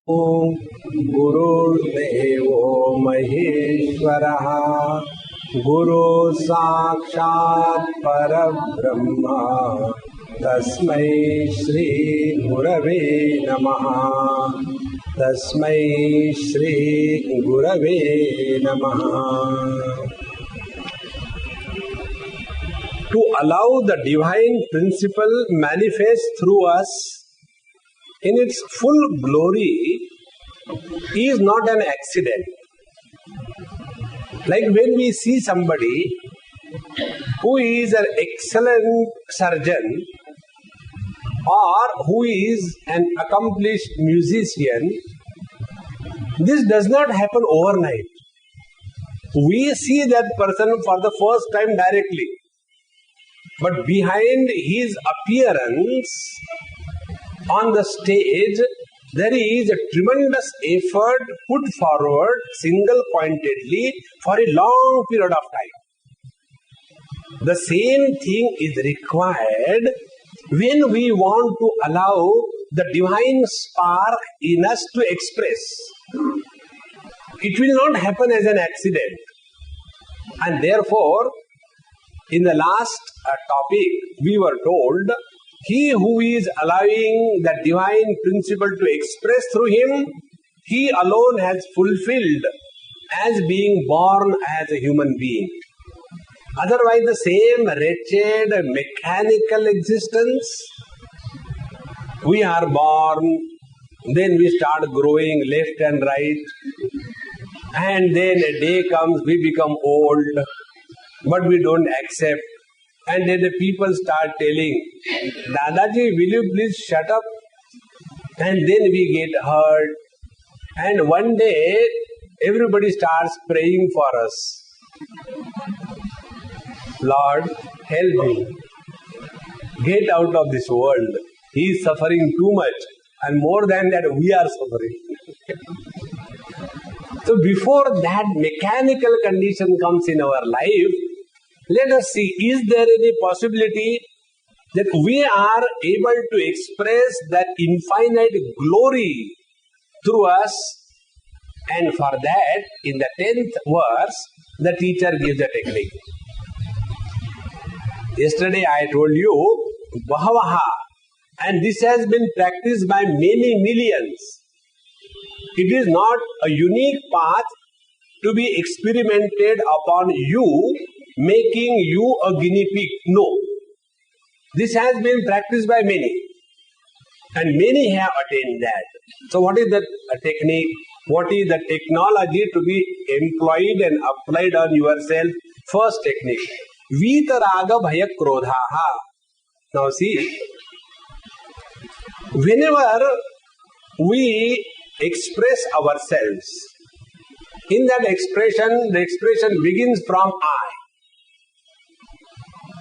गुरुर्देवो महेश्वरः गुरुः साक्षात् परब्रह्म तस्मै श्री गुरवे नमः। तस्मै श्री गुरवे नमः। To allow the divine principle manifest through us in its full glory is not an accident. Like when we see somebody who is an excellent surgeon or who is an accomplished musician, this does not happen overnight. We see that person for the first time directly, but behind his appearance on the stage, there is a tremendous effort put forward single-pointedly for a long period of time. The same thing is required when we want to allow the divine spark in us to express. It will not happen as an accident. And therefore, in the last topic, we were told, he who is allowing the divine principle to express through him, he alone has fulfilled as being born as a human being. Otherwise, the same wretched mechanical existence, we are born, then we start growing left and right, and then a day comes, we become old, but we don't accept. And then the people start telling, Dadaji, will you please shut up? And then we get hurt. And one day, everybody starts praying for us. Lord, help me. Get out of this world. He is suffering too much. And more than that, we are suffering. So before that mechanical condition comes in our life, let us see, is there any possibility that we are able to express that infinite glory through us? And for that, in the 10th verse, the teacher gives the technique. Yesterday I told you, Bahavaha, and this has been practiced by many millions. It is not a unique path to be experimented upon you, making you a guinea pig. No. This has been practiced by many. And many have attained that. So what is the technique? What is the technology to be employed and applied on yourself? First technique. Vitaraga bhaya krodhaha. Now see, whenever we express ourselves, in that expression, the expression begins from I.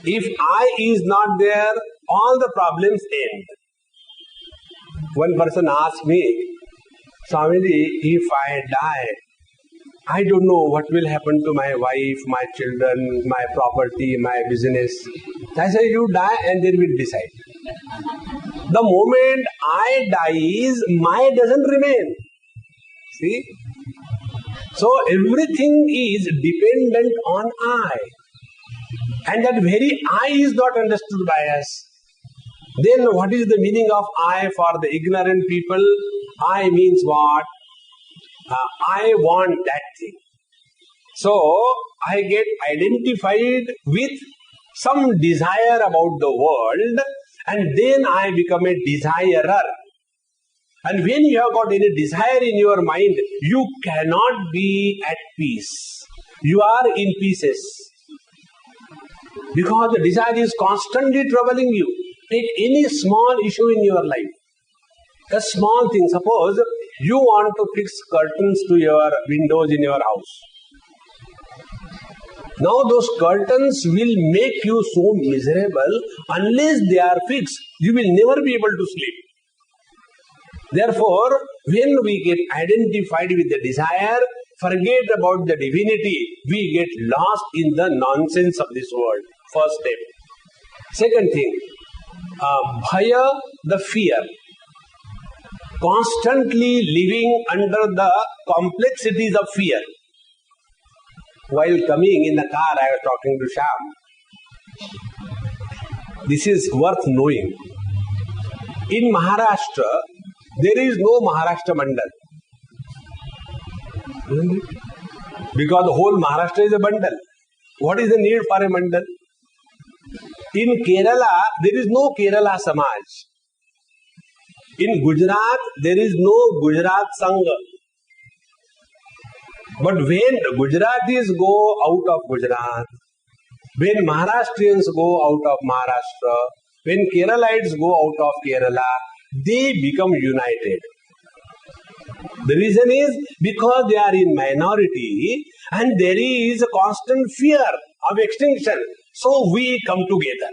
If I is not there, all the problems end. One person asked me, Swamiji, if I die, I don't know what will happen to my wife, my children, my property, my business. I said, you die and then we'll decide. The moment I dies, my doesn't remain. See? So everything is dependent on I. And that very I is not understood by us. Then what is the meaning of I for the ignorant people? I means what? I want that thing. So I get identified with some desire about the world, and then I become a desirer. And when you have got any desire in your mind, you cannot be at peace. You are in pieces. Because the desire is constantly troubling you. Take any small issue in your life. A small thing. Suppose you want to fix curtains to your windows in your house. Now those curtains will make you so miserable. Unless they are fixed, you will never be able to sleep. Therefore, when we get identified with the desire, forget about the divinity, we get lost in the nonsense of this world. First step. Second thing, bhaya, the fear. constantly living under the complexities of fear. While coming in the car, I was talking to Shyam. This is worth knowing. In Maharashtra, there is no Maharashtra Mandal. Isn't it? Because the whole Maharashtra is a bundle. What is the need for a mandal? In Kerala, there is no Kerala Samaj. In Gujarat, there is no Gujarat Sangha. But when Gujaratis go out of Gujarat, when Maharashtrians go out of Maharashtra, when Keralites go out of Kerala, they become united. The reason is because they are in minority and there is a constant fear of extinction. So we come together.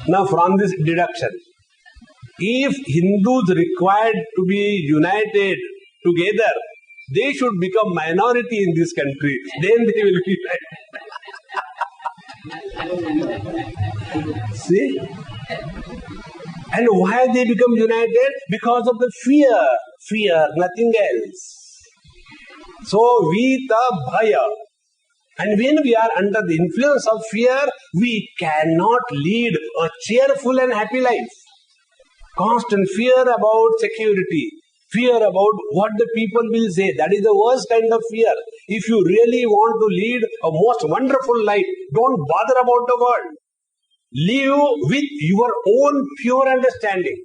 Now from this deduction, if Hindus required to be united together, they should become minority in this country. Then they will be united. See? And why they become united? Because of the fear. Fear, nothing else. So, vita bhaya. And when we are under the influence of fear, we cannot lead a cheerful and happy life. Constant fear about security. Fear about what the people will say. That is the worst kind of fear. If you really want to lead a most wonderful life, don't bother about the world. Live with your own pure understanding.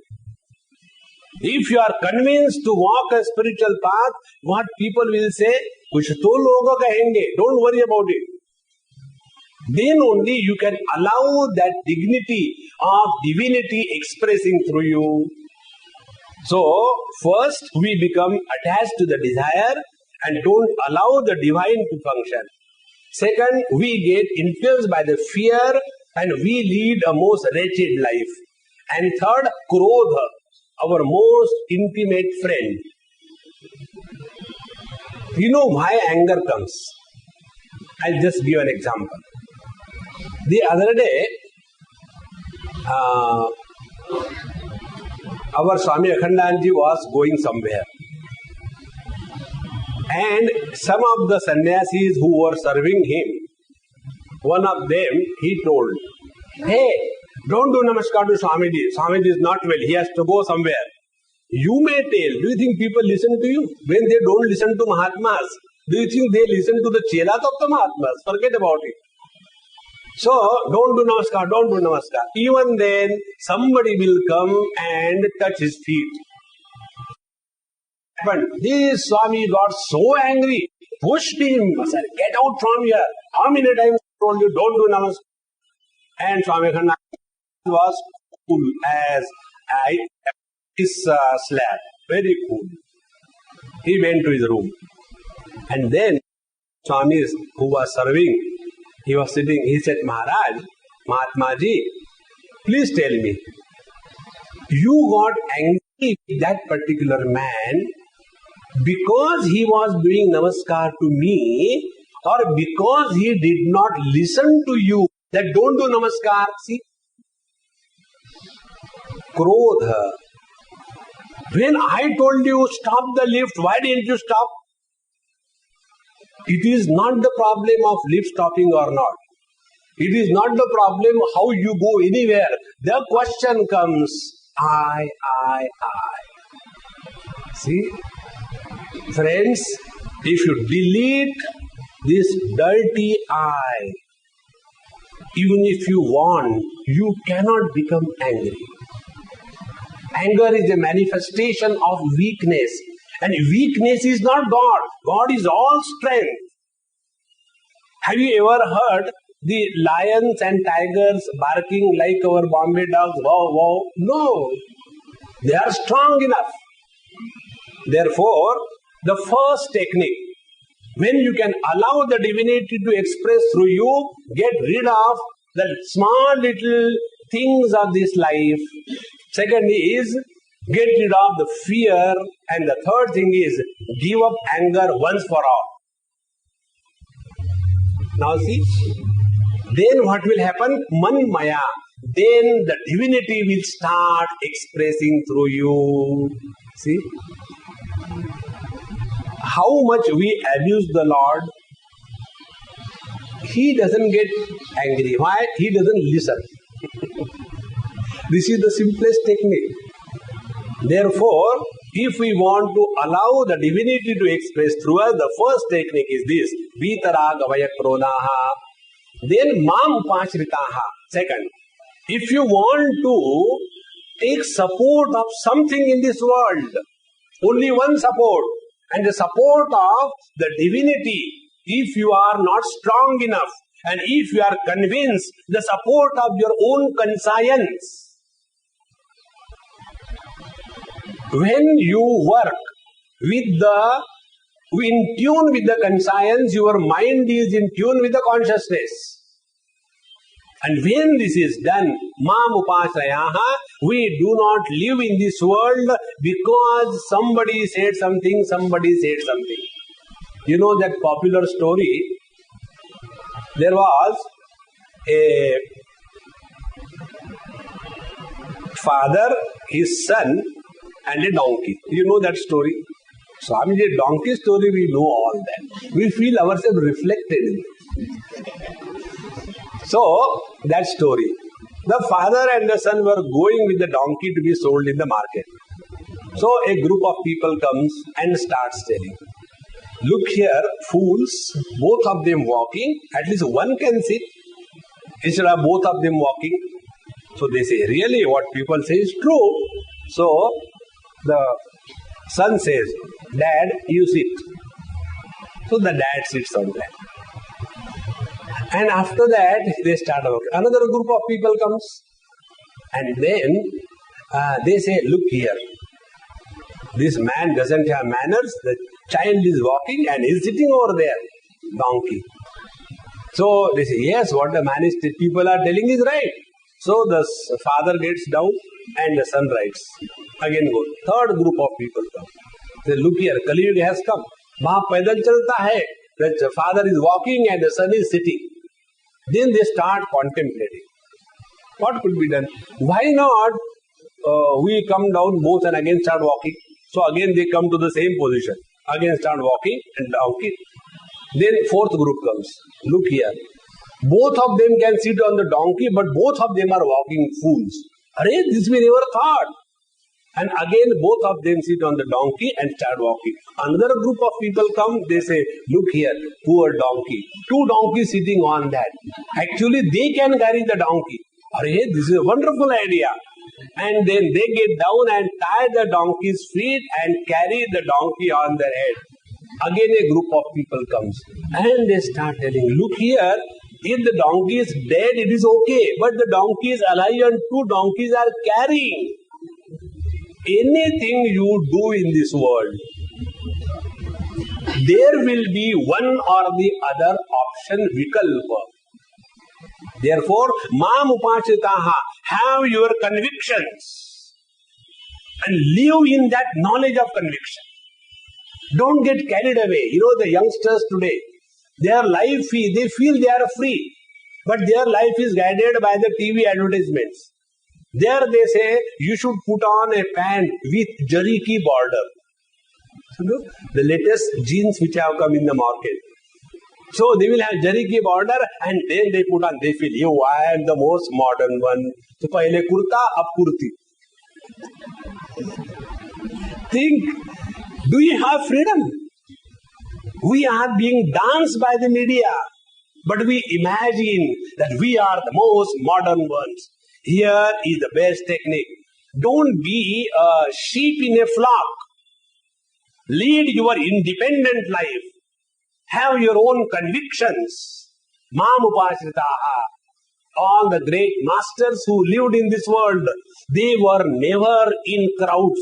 If you are convinced to walk a spiritual path, what people will say, kuch to logo kahenge, don't worry about it. Then only you can allow that dignity of divinity expressing through you. So, first we become attached to the desire and don't allow the divine to function. Second, we get influenced by the fear and we lead a most wretched life. And third, Krodha, our most intimate friend. You know why anger comes? I'll just give an example. The other day, our Swami Akhandanji was going somewhere. And some of the sannyasis who were serving him, one of them, he told, hey, don't do namaskar to Swamiji. Swamiji is not well. He has to go somewhere. You may tell, do you think people listen to you? When they don't listen to Mahatmas, do you think they listen to the chelas of the Mahatmas? Forget about it. So, don't do namaskar, don't do namaskar. Even then, somebody will come and touch his feet. But this Swami got so angry, pushed him, said, get out from here. How many times I told you, don't do namaskar? And Swami Akhandanji was cool as his slab, very cool. He went to his room. And then Swami who was serving, he was sitting, he said, Maharaj, Mahatma Ji, please tell me, you got angry with that particular man because he was doing namaskar to me or because he did not listen to you that don't do namaskar? See? Krodha. When I told you stop the lift, why didn't you stop? It is not the problem of lift stopping or not. It is not the problem how you go anywhere. The question comes, I. See? Friends, if you delete this dirty I, even if you want, you cannot become angry. Anger is a manifestation of weakness. And weakness is not God. God is all strength. Have you ever heard the lions and tigers barking like our Bombay dogs? Wow, wow. No. They are strong enough. Therefore, the first technique, when you can allow the divinity to express through you, get rid of the small little things of this life. Second is, get rid of the fear. And the third thing is, give up anger once for all. Now see, then what will happen? Man maya. then the divinity will start expressing through you. See? How much we abuse the Lord, He doesn't get angry. Why? He doesn't listen. This is the simplest technique. Therefore, if we want to allow the divinity to express through us, the first technique is this: Vitaragavaya kronaha. Then mam upashritaha. Second, if you want to take support of something in this world, only one support, and the support of the divinity, if you are not strong enough, and if you are convinced, the support of your own conscience. When you work in tune with the conscience, your mind is in tune with the consciousness. And when this is done, mam upasrayaha, we do not live in this world because somebody said something. You know that popular story, there was a father, his son, and a donkey. You know that story? Swamiji, donkey story, we know all that. We feel ourselves reflected in it. So, that story. The father and the son were going with the donkey to be sold in the market. So, a group of people comes and starts telling, look here, fools, both of them walking, at least one can sit, instead of both of them walking. So they say, really, what people say is true. So, the son says, Dad, you sit. So the dad sits on that. And after that, they start working. Another group of people comes. And then they say, look here. This man doesn't have manners. The child is walking and he's sitting over there. Donkey. So they say, yes, what the people are telling is right. So the father gets down and the son writes. Again go. Third group of people come. They look here, Kali Yuga has come. Wahan paidal chalta hai. The father is walking and the son is sitting. Then they start contemplating. What could be done? Why not we come down both and again start walking? So again they come to the same position. Again start walking and donkey. Then fourth group comes. Look here. Both of them can sit on the donkey, but both of them are walking fools. Arey, this we never thought. And again both of them sit on the donkey and start walking. Another group of people come, they say, look here, poor donkey. Two donkeys sitting on that. Actually they can carry the donkey. Arey, this is a wonderful idea. And then they get down and tie the donkey's feet and carry the donkey on their head. Again a group of people comes and they start telling, look here, if the donkey is dead, it is okay. But the donkey is alive and two donkeys are carrying. Anything you do in this world, there will be one or the other option, vikalpa. Therefore, mam upachitaha, have your convictions and live in that knowledge of conviction. Don't get carried away. You know the youngsters today, their life, they feel they are free, but their life is guided by the TV advertisements. There they say, you should put on a pant with jariki border. So, the latest jeans which have come in the market. So they will have jariki border and then they put on, they feel, yo, I am the most modern one. So, pahle kurta, ab kurti. Think, do you have freedom? We are being danced by the media, but we imagine that we are the most modern ones. Here is the best technique. Don't be a sheep in a flock. Lead your independent life. Have your own convictions. Mam upashritaha. All the great masters who lived in this world, they were never in crowds.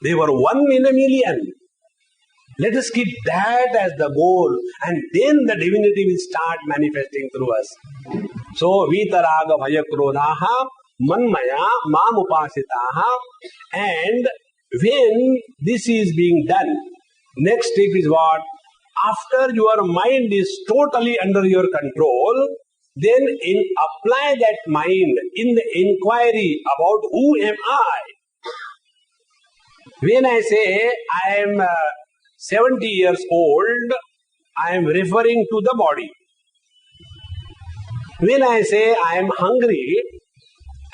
They were one in a million. Let us keep that as the goal, and then the divinity will start manifesting through us. So, vitaraga bhaya kronaha, manmaya, mam upasitaha, and when this is being done, next step is what? After your mind is totally under your control, then apply that mind in the inquiry about who am I. When I say I am 70 years old, I am referring to the body. When I say I am hungry,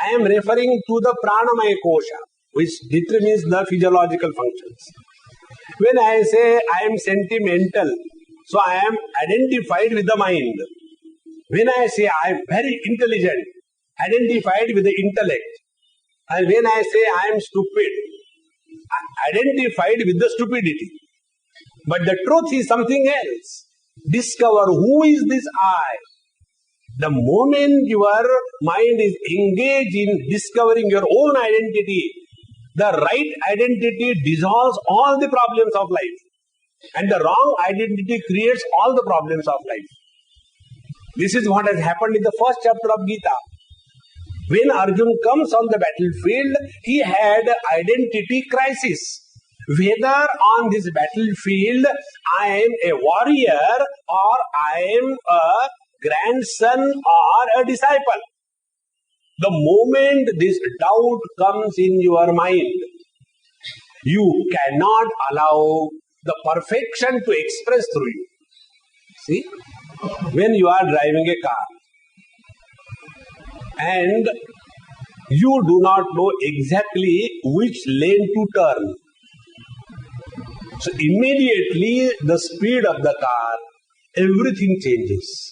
I am referring to the pranamaya kosha, which determines the physiological functions. When I say I am sentimental, so I am identified with the mind. When I say I am very intelligent, identified with the intellect. And when I say I am stupid, identified with the stupidity. But the truth is something else. Discover who is this I. The moment your mind is engaged in discovering your own identity, the right identity dissolves all the problems of life. And the wrong identity creates all the problems of life. This is what has happened in the first chapter of Gita. When Arjuna comes on the battlefield, he had identity crisis. Whether on this battlefield I am a warrior or I am a grandson or a disciple. The moment this doubt comes in your mind, you cannot allow the perfection to express through you. See, when you are driving a car and you do not know exactly which lane to turn, so immediately the speed of the car, everything changes.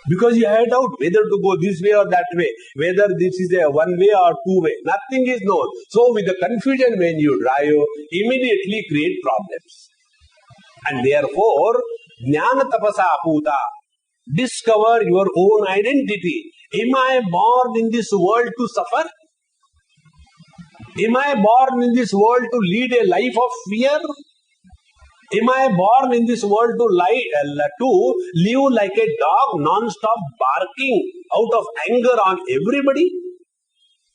Because you have doubt whether to go this way or that way, whether this is a one way or two way. Nothing is known. So with the confusion when you drive, immediately create problems. And therefore, jnana tapasa puta, discover your own identity. Am I born in this world to suffer? Am I born in this world to lead a life of fear? Am I born in this world to live like a dog, non-stop barking out of anger on everybody?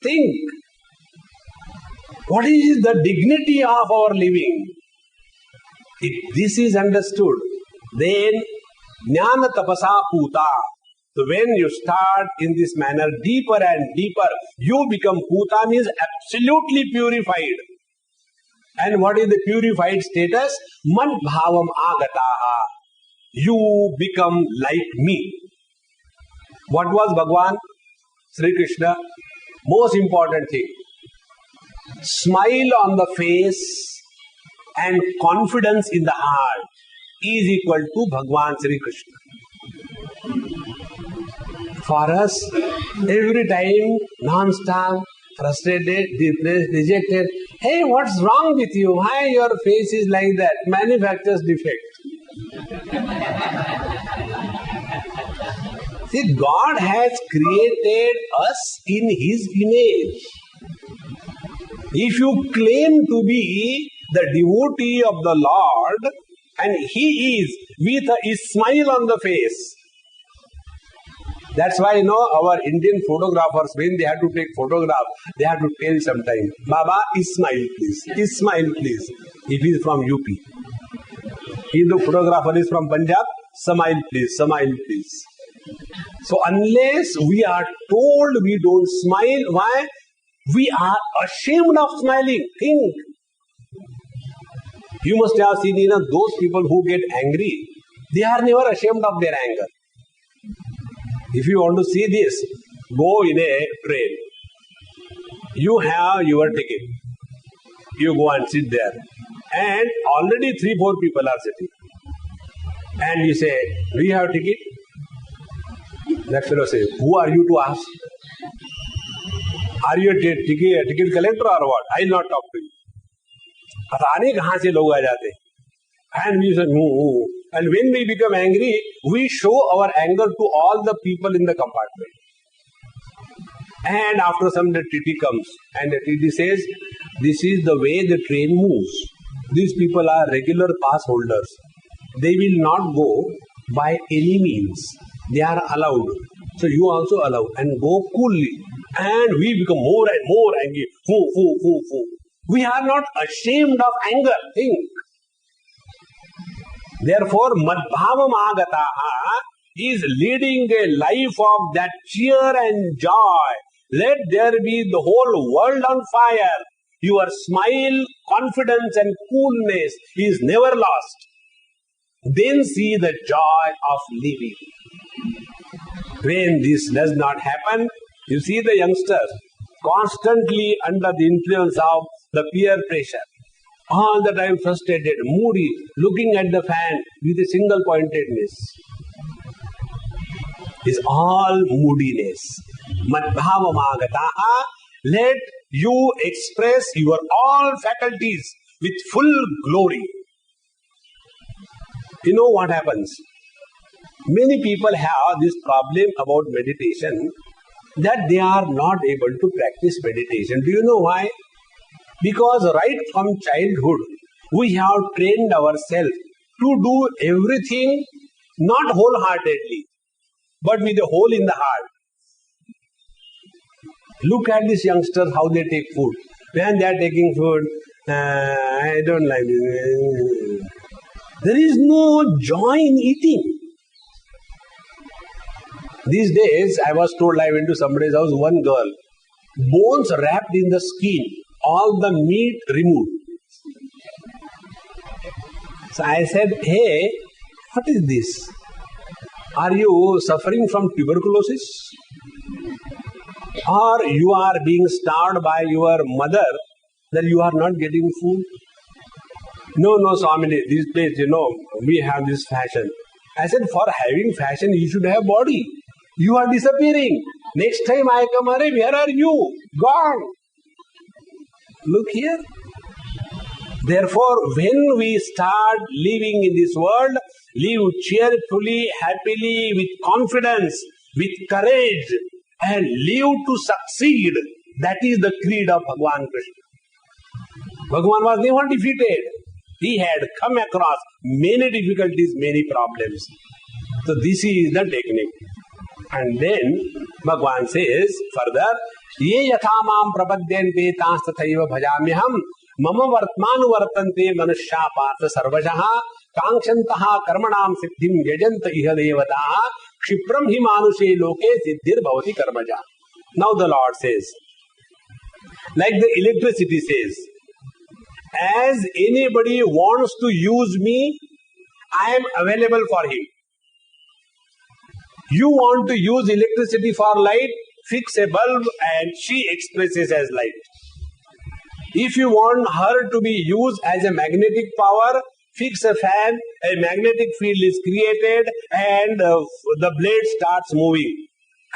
Think. What is the dignity of our living? If this is understood, then jnana tapasa puta. So when you start in this manner deeper and deeper, you become puta, means absolutely purified. And what is the purified status? Mad bhavam agataha. You become like me. What was Bhagwan? Sri Krishna? Most important thing. Smile on the face and confidence in the heart is equal to Bhagwan Sri Krishna. For us, every time, non-stop, frustrated, depressed, rejected. Hey, what's wrong with you? Why your face is like that? Manufacturer's defect. See, God has created us in His image. If you claim to be the devotee of the Lord, and He is with a smile on the face, that's why our Indian photographers, when they have to take photograph, they have to tell sometime, Baba, smile please, smile please. If he is from UP. If the photographer is from Punjab, smile please, smile please. So unless we are told we don't smile, why? We are ashamed of smiling. Think. You must have seen those people who get angry, they are never ashamed of their anger. If you want to see this, go in a train. You have your ticket. You go and sit there. And already 3-4 people are sitting. And you say, do you have ticket? That fellow says, who are you to ask? Are you a ticket collector or what? I will not talk to you. पता नहीं कहाँ से लोग आ जाते हैं. And we say, no. And when we become angry, we show our anger to all the people in the compartment. And after some, the TT comes and the TT says, this is the way the train moves. These people are regular pass holders. They will not go by any means. They are allowed. So you also allow and go coolly. And we become more and more angry. We are not ashamed of anger. Think. Therefore, madbhavam agataha, is leading a life of that cheer and joy. Let there be the whole world on fire. Your smile, confidence and coolness is never lost. Then see the joy of living. When this does not happen, you see the youngsters constantly under the influence of the peer pressure. All the time frustrated, moody, looking at the fan with a single pointedness. Is all moodiness. Madbhavamagataha, let you express your all faculties with full glory. You know what happens? Many people have this problem about meditation, that they are not able to practice meditation. Do you know why? Because right from childhood, we have trained ourselves to do everything not wholeheartedly, but with a hole in the heart. Look at these youngsters, how they take food. When they are taking food, I don't like this. There is no joy in eating. These days, I was told, I went to somebody's house, one girl, bones wrapped in the skin, all the meat removed. So I said, hey, what is this? Are you suffering from tuberculosis? Or you are being starved by your mother that you are not getting food? No, Swamini, this place, we have this fashion. I said, for having fashion, you should have body. You are disappearing. Next time I come, where are you? Gone. Look here. Therefore, when we start living in this world, live cheerfully, happily, with confidence, with courage, and live to succeed. That is the creed of Bhagavan Krishna. Bhagavan was never defeated. He had come across many difficulties, many problems. So this is the technique. And then Bhagavan says further, Ye yathamam prapadyante tastataiva bhajamyaham mama vartmanu vartante manushya partha sarvajaha kangshantaha karmanam siddhim yajanta iha devataha kshipram hi manushe loke siddhir bhavati karmaja. Now the Lord says, like the electricity says, as anybody wants to use me, I am available for him. You want to use electricity for light, fix a bulb and she expresses as light. If you want her to be used as a magnetic power, fix a fan, a magnetic field is created and the blade starts moving.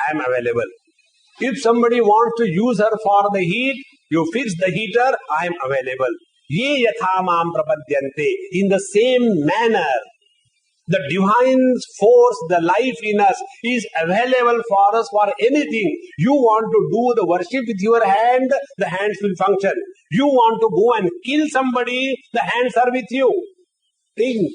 I am available. If somebody wants to use her for the heat, you fix the heater, I am available. Ye yathamam prapadyante. In the same manner, the divine force, the life in us is available for us for anything. You want to do the worship with your hand, the hands will function. You want to go and kill somebody, the hands are with you. Think.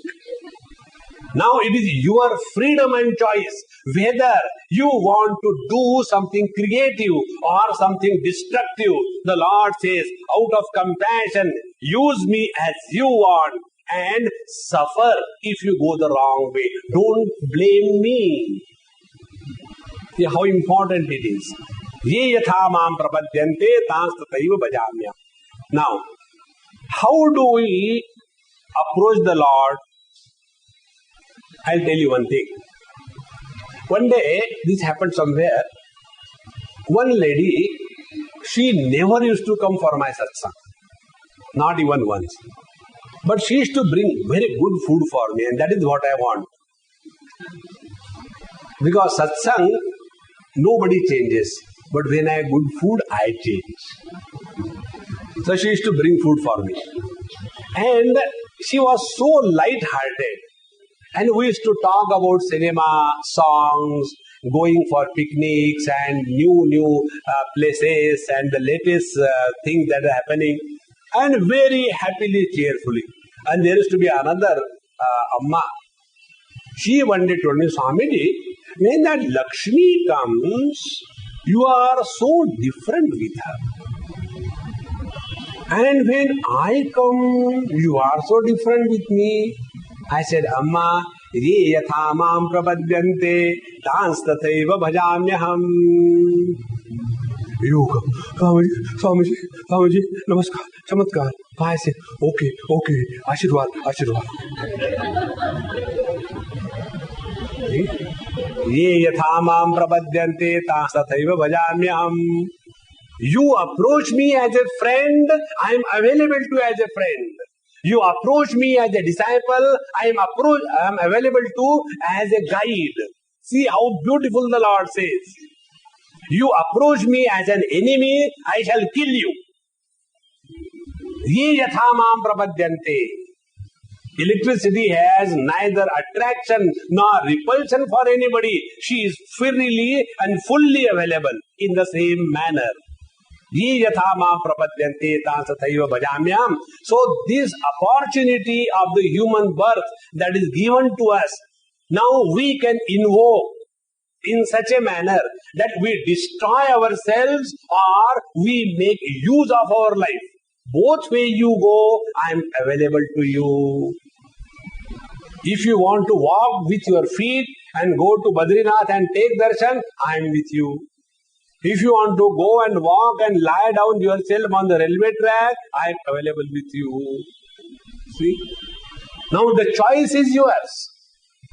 Now it is your freedom and choice whether you want to do something creative or something destructive. The Lord says, out of compassion, use me as you want and suffer if you go the wrong way. Don't blame me. See how important it is. Ye yatha mam prapadyante tanstataiva bhajamya. Now, how do we approach the Lord? I'll tell you one thing. One day, this happened somewhere. One lady, she never used to come for my satsang. Not even once. But she used to bring very good food for me, and that is what I want. Because satsang, nobody changes. But when I have good food, I change. So she used to bring food for me. And she was so light-hearted. And we used to talk about cinema, songs, going for picnics and new places and the latest things that are happening. And very happily, cheerfully. And there used to be another Amma. She one day told me, Swamiji, when that Lakshmi comes, you are so different with her. And when I come, you are so different with me. I said, Amma, ये यथा माम प्रपद्यन्ते तांस्तथैव भजाम्यहम्। योग, स्वामी जी नमस्कार, चमत्कार, कहाँ से? Okay okay, आशीर्वाद आशीर्वाद। ये यथा माम प्रपद्यन्ते तांस्तथैव भजाम्यहम्। You approach me as a friend, I am available to you as a friend. You approach me as a disciple, I am available to as a guide. See how beautiful the Lord says. You approach me as an enemy, I shall kill you. Ye yatha mam prapadyante. Electricity has neither attraction nor repulsion for anybody. She is freely and fully available in the same manner. Ye yatha mam prapadyante tansataiva bhajamyam. So this opportunity of the human birth that is given to us, now we can invoke in such a manner that we destroy ourselves or we make use of our life. Both way you go, I am available to you. If you want to walk with your feet and go to Badrinath and take darshan, I am with you. If you want to go and walk and lie down yourself on the railway track, I am available with you. See? Now the choice is yours.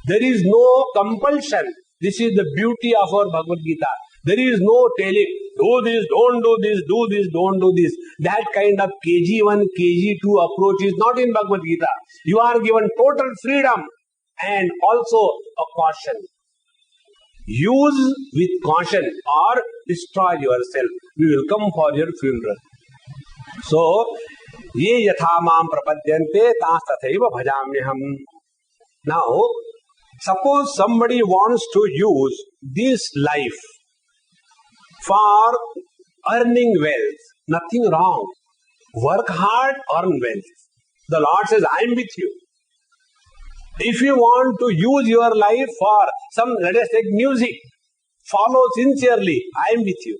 There is no compulsion. This is the beauty of our Bhagavad Gita. There is no telling, do this, don't do this, do this, don't do this. That kind of KG1, KG2 approach is not in Bhagavad Gita. You are given total freedom and also a caution. Use with caution or destroy yourself. We will come for your funeral. So, ye yatha mam prapadyante tastatthaiva bhajamyaham. Now, suppose somebody wants to use this life for earning wealth. Nothing wrong. Work hard, earn wealth. The Lord says, I am with you. If you want to use your life for some, let us take music, follow sincerely, I am with you.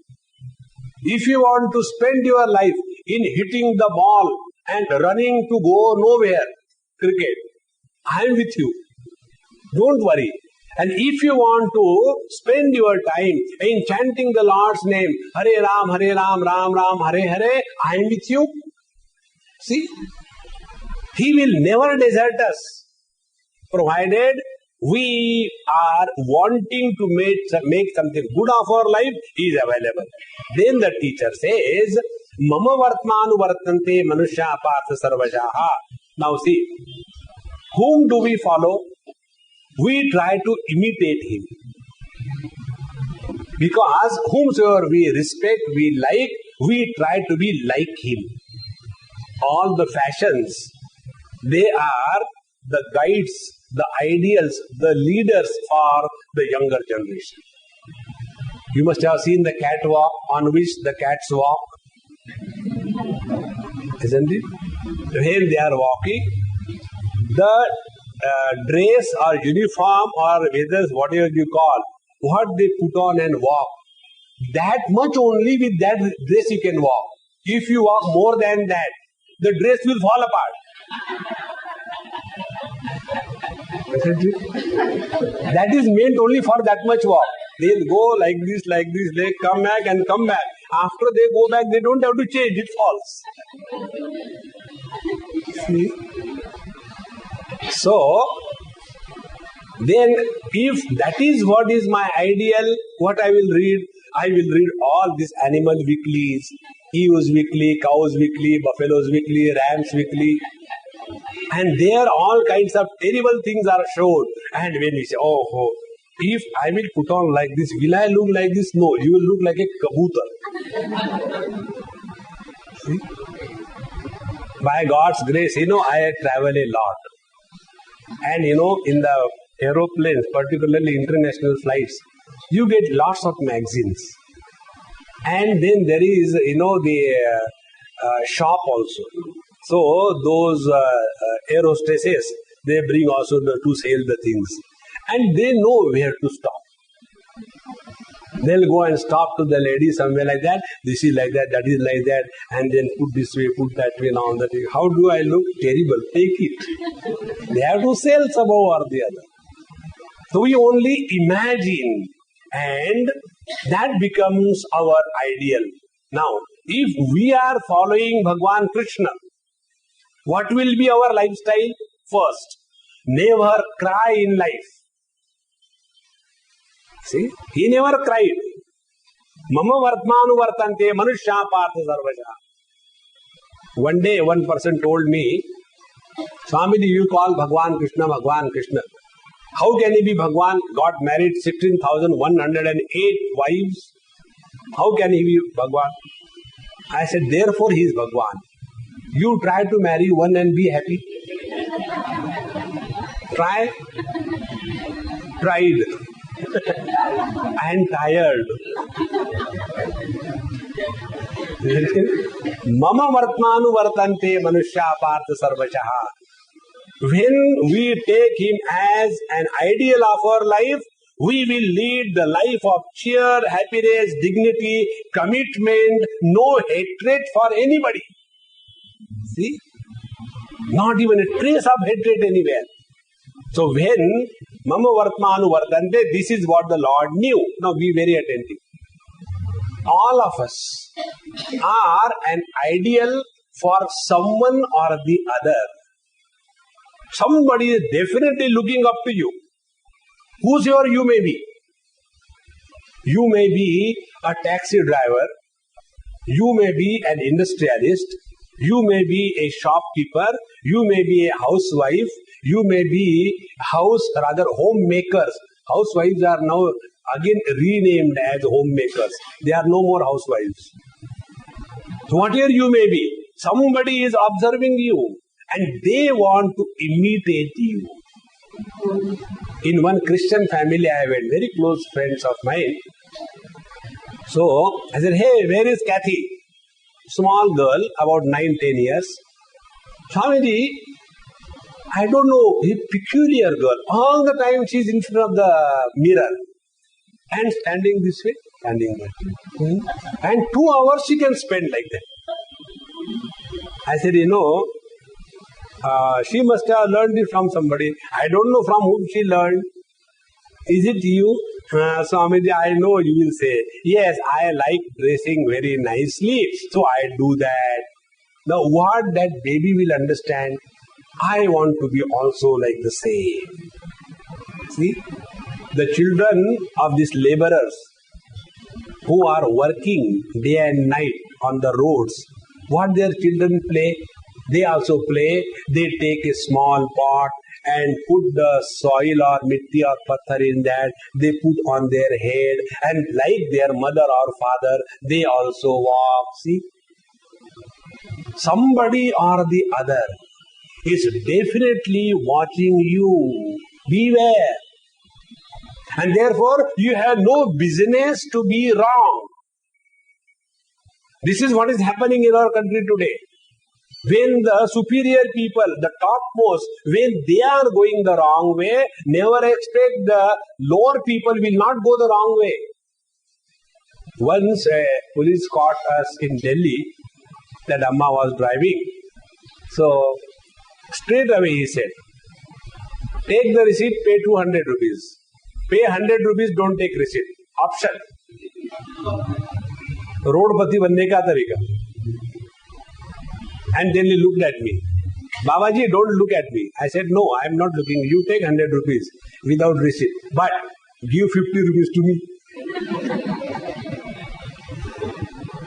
If you want to spend your life in hitting the ball and running to go nowhere, cricket, I am with you. Don't worry. And if you want to spend your time in chanting the Lord's name, Hare Ram, Ram Ram, Hare Hare, I am with you. See, He will never desert us, provided we are wanting to make something good of our life. He is available. Then the teacher says, Mama Vartmanu Vartante Manusha Partha Sarvajaha. Now see, whom do we follow? We try to imitate him. Because whomsoever we respect, we like, we try to be like him. All the fashions, they are the guides, the ideals, the leaders for the younger generation. You must have seen the catwalk on which the cats walk. Isn't it? When they are walking, the dress or uniform or whatever you call, what they put on and walk, that much only with that dress you can walk. If you walk more than that, the dress will fall apart. That is meant only for that much walk. They'll go like this, they come back and come back. After they go back, they don't have to change, it falls. See? So, then if that is what is my ideal, what I will read all these animal weeklies, ewes weekly, cows weekly, buffaloes weekly, rams weekly. And there all kinds of terrible things are shown. And when we say, oh, if I will put on like this, will I look like this? No, you will look like a kabutar. See? By God's grace, I travel a lot. And in the aeroplanes, particularly international flights, you get lots of magazines. And then there is, the shop also. So those air hostesses, they bring also to sell the things. And they know where to stop. They'll go and stop to the lady somewhere like that. This is like that, that is like that. And then put this way, put that way, now that way. How do I look? Terrible. Take it. They have to sell somehow or the other. So we only imagine and that becomes our ideal. Now, if we are following Bhagwan Krishna, what will be our lifestyle? First, never cry in life. See, he never cried. Mama vartmanu vartante manushya partha sarvaja. One day, one person told me, Swamiji, you call Bhagwan Krishna, Bhagwan Krishna. How can he be Bhagwan? God married 16,108 wives. How can he be Bhagwan? I said, therefore he is Bhagwan. You try to marry one and be happy. Try. Tried. And tired. Mama vartmanu vartante manushya partha sarvachaha. When we take him as an ideal of our life, we will lead the life of cheer, happiness, dignity, commitment, no hatred for anybody. See? Not even a trace of hatred anywhere. So when Mama Vartmanu Vardante, this is what the Lord knew. Now be very attentive. All of us are an ideal for someone or the other. Somebody is definitely looking up to you. Whosoever you may be. You may be a taxi driver. You may be an industrialist. You may be a shopkeeper. You may be a housewife. You may be homemakers. Housewives are now again renamed as homemakers. They are no more housewives. So whatever you may be, somebody is observing you and they want to imitate you. In one Christian family, I had very close friends of mine. So I said, hey, where is Kathy? Small girl, about 9-10 years. Swamiji, I don't know, a peculiar girl. All the time she is in front of the mirror and standing this way, standing that way. And 2 hours she can spend like that. I said, she must have learned it from somebody. I don't know from whom she learned. Is it you? Swamiji, I know you will say, yes, I like dressing very nicely, so I do that. Now what that baby will understand, I want to be also like the same. See, the children of these laborers who are working day and night on the roads, what their children play? They also play. They take a small pot and put the soil or mitti or patthar in that. They put on their head and like their mother or father, they also walk. See? Somebody or the other is definitely watching you. Beware. And therefore, you have no business to be wrong. This is what is happening in our country today. When the superior people, the topmost, when they are going the wrong way, never expect the lower people will not go the wrong way. Once a police caught us in Delhi, that Amma was driving. So, straight away he said, take the receipt, pay 200 rupees. Pay 100 rupees, don't take receipt. Option. Roadpati banne ka tarika. And then he looked at me. Babaji, don't look at me. I said, no, I am not looking. You take 100 rupees without receipt. But give 50 rupees to me.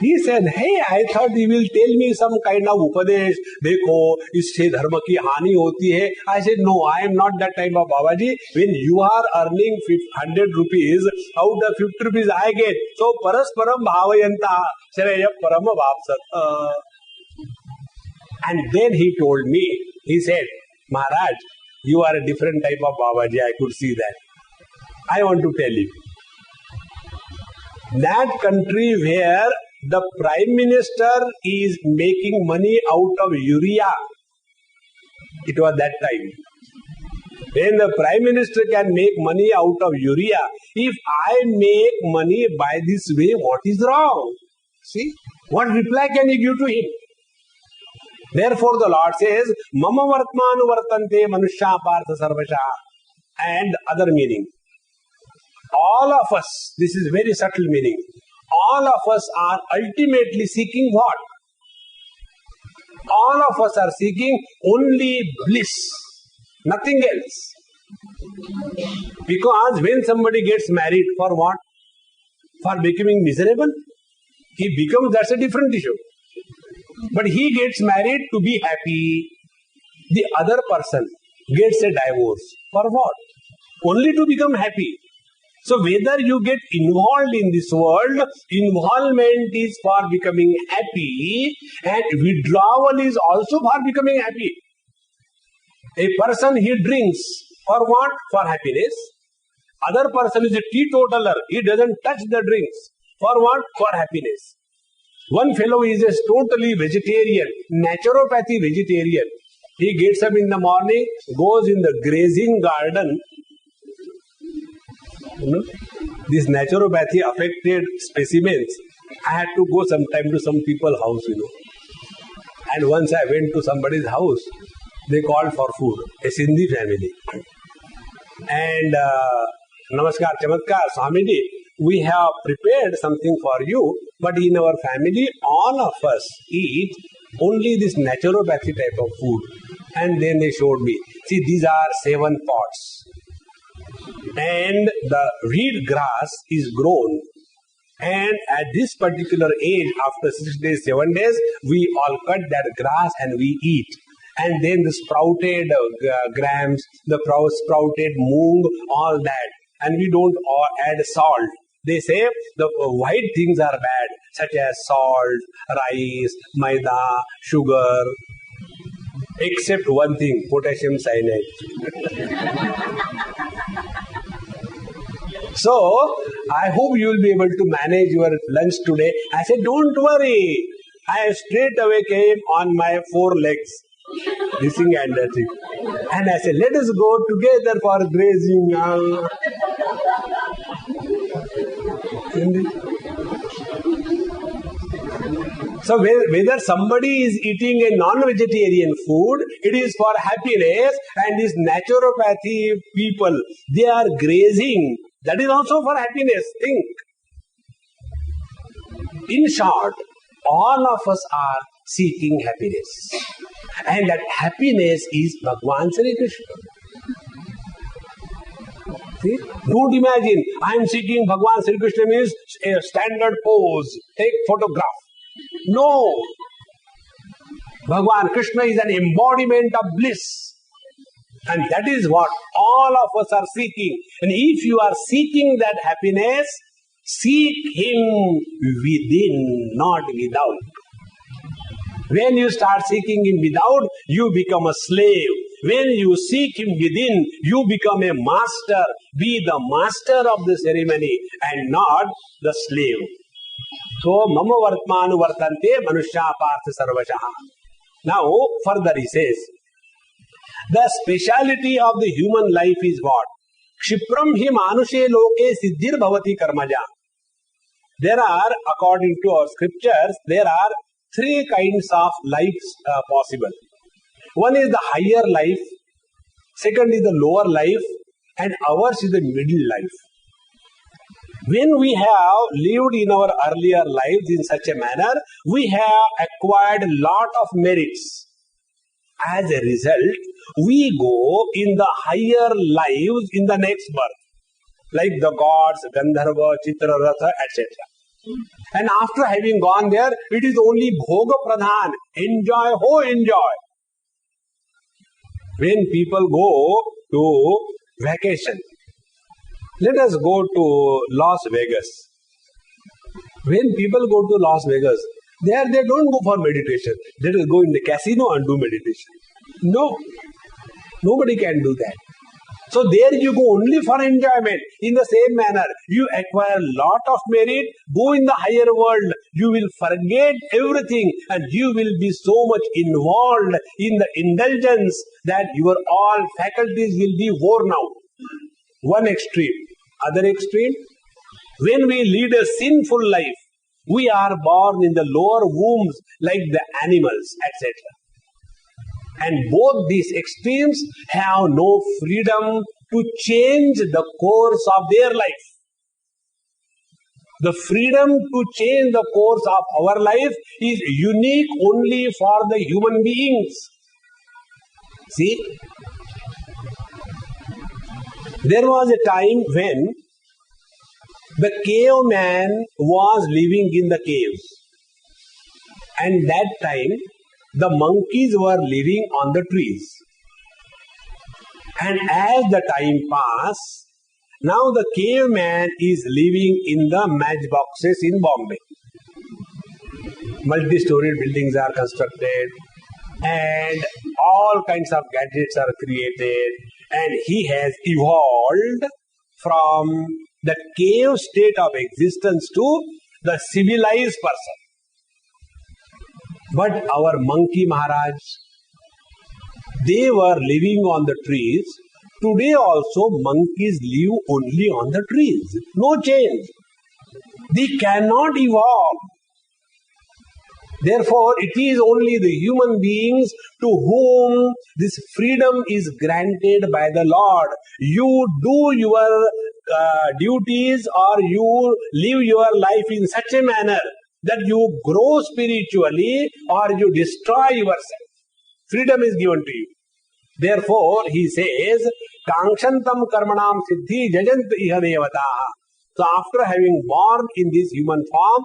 He said, hey, I thought he will tell me some kind of upadesh. Dekho, isse dharma ki hani hoti hai. I said, no, I am not that type of Babaji. When you are earning 100 rupees, out of 50 rupees I get. So, parasparam bhavayanta shraya param vapsat. And then he told me, he said, Maharaj, you are a different type of Babaji. I could see that. I want to tell you. That country where the Prime Minister is making money out of urea, it was that time. When the Prime Minister can make money out of urea, if I make money by this way, what is wrong? See, what reply can you give to him? Therefore the Lord says, Mama Vartmanu Vartante Manushya Partha Sarvasha, and other meaning. all of us, this is very subtle meaning, all of us are ultimately seeking what? All of us are seeking only bliss, nothing else. Because when somebody gets married, for what? For becoming miserable? He becomes, that's a different issue. But he gets married to be happy. The other person gets a divorce. For what? Only to become happy. So whether you get involved in this world, involvement is for becoming happy and withdrawal is also for becoming happy. A person, he drinks for what? For happiness. Other person is a teetotaler. He doesn't touch the drinks. For what? For happiness. One fellow is a totally vegetarian, naturopathy vegetarian. He gets up in the morning, goes in the grazing garden. These naturopathy affected specimens, I had to go sometime to some people's house, And once I went to somebody's house, they called for food, a Sindhi family. And Namaskar, Chamatkar, Swamiji, we have prepared something for you, but in our family, all of us eat only this naturopathy type of food. And then they showed me, see, these are 7 pots. And the reed grass is grown. And at this particular age, after 6 days, 7 days, we all cut that grass and we eat. And then the sprouted grams, the sprouted moong, all that. And we don't add salt. They say the white things are bad, such as salt, rice, maida, sugar, except one thing, potassium cyanide. So, I hope you will be able to manage your lunch today. I said, don't worry. I straight away came on my 4 legs, hissing and nothing. And I said, let us go together for grazing. So whether somebody is eating a non-vegetarian food, it is for happiness, and these naturopathy people, they are grazing. That is also for happiness. Think. In short, all of us are seeking happiness. And that happiness is Bhagavan Sri Krishna. See? Don't imagine, I am seeking Bhagavan Sri Krishna means a standard pose, take photograph. No. Bhagavan Krishna is an embodiment of bliss. And that is what all of us are seeking. And if you are seeking that happiness, seek Him within, not without. When you start seeking Him without, you become a slave. When you seek Him within, you become a master. Be the master of the ceremony and not the slave. So, mama vartmanu vartante manushya partha sarvashaha. Now, further he says, the speciality of the human life is what? Kshipram hi manushe loke siddhir bhavati karmaja. There are, according to our scriptures, there are 3 kinds of lives possible. One is the higher life, second is the lower life, and ours is the middle life. When we have lived in our earlier lives in such a manner, we have acquired a lot of merits. As a result, we go in the higher lives in the next birth, like the gods, Gandharva, Chitraratha, etc. And after having gone there, it is only bhoga pradhan, enjoy. When people go to vacation, let us go to Las Vegas. When people go to Las Vegas, there they don't go for meditation. They will go in the casino and do meditation. No, nobody can do that. So there you go only for enjoyment. In the same manner, you acquire a lot of merit, go in the higher world, you will forget everything and you will be so much involved in the indulgence that your all faculties will be worn out. One extreme. Other extreme, when we lead a sinful life, we are born in the lower wombs like the animals, etc. And both these extremes have no freedom to change the course of their life. The freedom to change the course of our life is unique only for the human beings. See, there was a time when the caveman was living in the caves, and that time the monkeys were living on the trees. And as the time passed, now the caveman is living in the matchboxes in Bombay. Multi-storied buildings are constructed and all kinds of gadgets are created, and he has evolved from the cave state of existence to the civilized person. But our monkey Maharaj, they were living on the trees. Today also monkeys live only on the trees. No change. They cannot evolve. Therefore, it is only the human beings to whom this freedom is granted by the Lord. You do your duties or you live your life in such a manner that you grow spiritually or you destroy yourself. Freedom is given to you. Therefore, he says, Kangshantam karmanam siddhi jajant iha devataha. So after having born in this human form,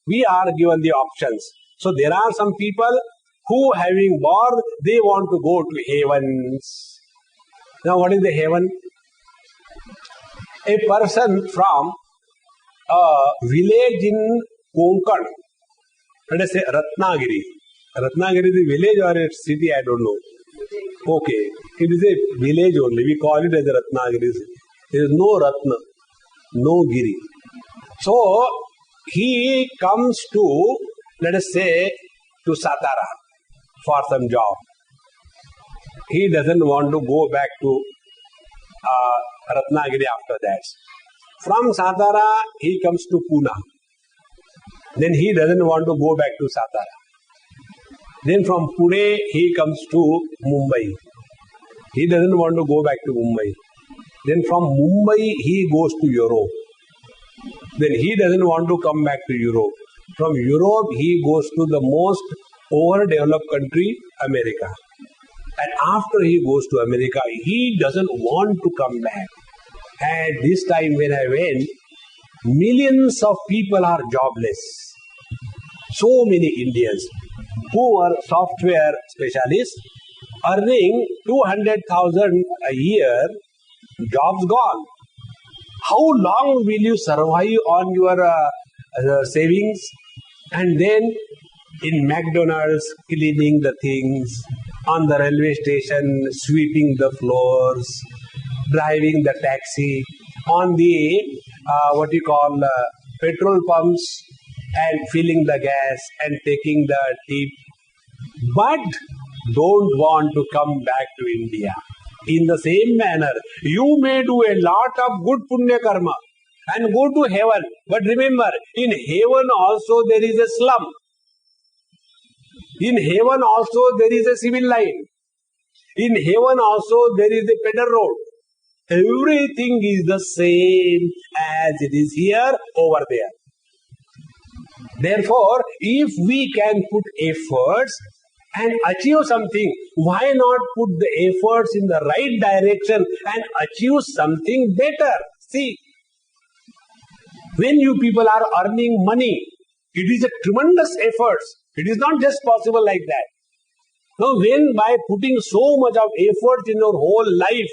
we are given the options. So there are some people who, having born, they want to go to heavens. Now what is the heaven? A person from a village in Konkan, let us say Ratnagiri. Ratnagiri is a village or a city, I don't know. Okay, it is a village only. We call it as a Ratnagiri. There is no Ratna, no Giri. So he comes to, let us say, to Satara for some job. He doesn't want to go back to Ratnagiri after that. From Satara, he comes to Pune. Then he doesn't want to go back to Satara. Then from Pune, he comes to Mumbai. He doesn't want to go back to Mumbai. Then from Mumbai, he goes to Europe. Then he doesn't want to come back to Europe. From Europe, he goes to the most overdeveloped country, America. And after he goes to America, he doesn't want to come back. And this time when I went, millions of people are jobless. So many Indians who are software specialists earning 200,000 a year, jobs gone. How long will you survive on your savings? And then in McDonald's, cleaning the things, on the railway station, sweeping the floors, driving the taxi, on the petrol pumps and filling the gas and taking the tip, but don't want to come back to India. In the same manner, you may do a lot of good punya karma and go to heaven, but remember, in heaven also there is a slum. In heaven also there is a civil line. In heaven also there is a pedal road. Everything is the same as it is here, over there. Therefore, if we can put efforts and achieve something, why not put the efforts in the right direction and achieve something better? See, when you people are earning money, it is a tremendous effort. It is not just possible like that. Now, when by putting so much of effort in your whole life,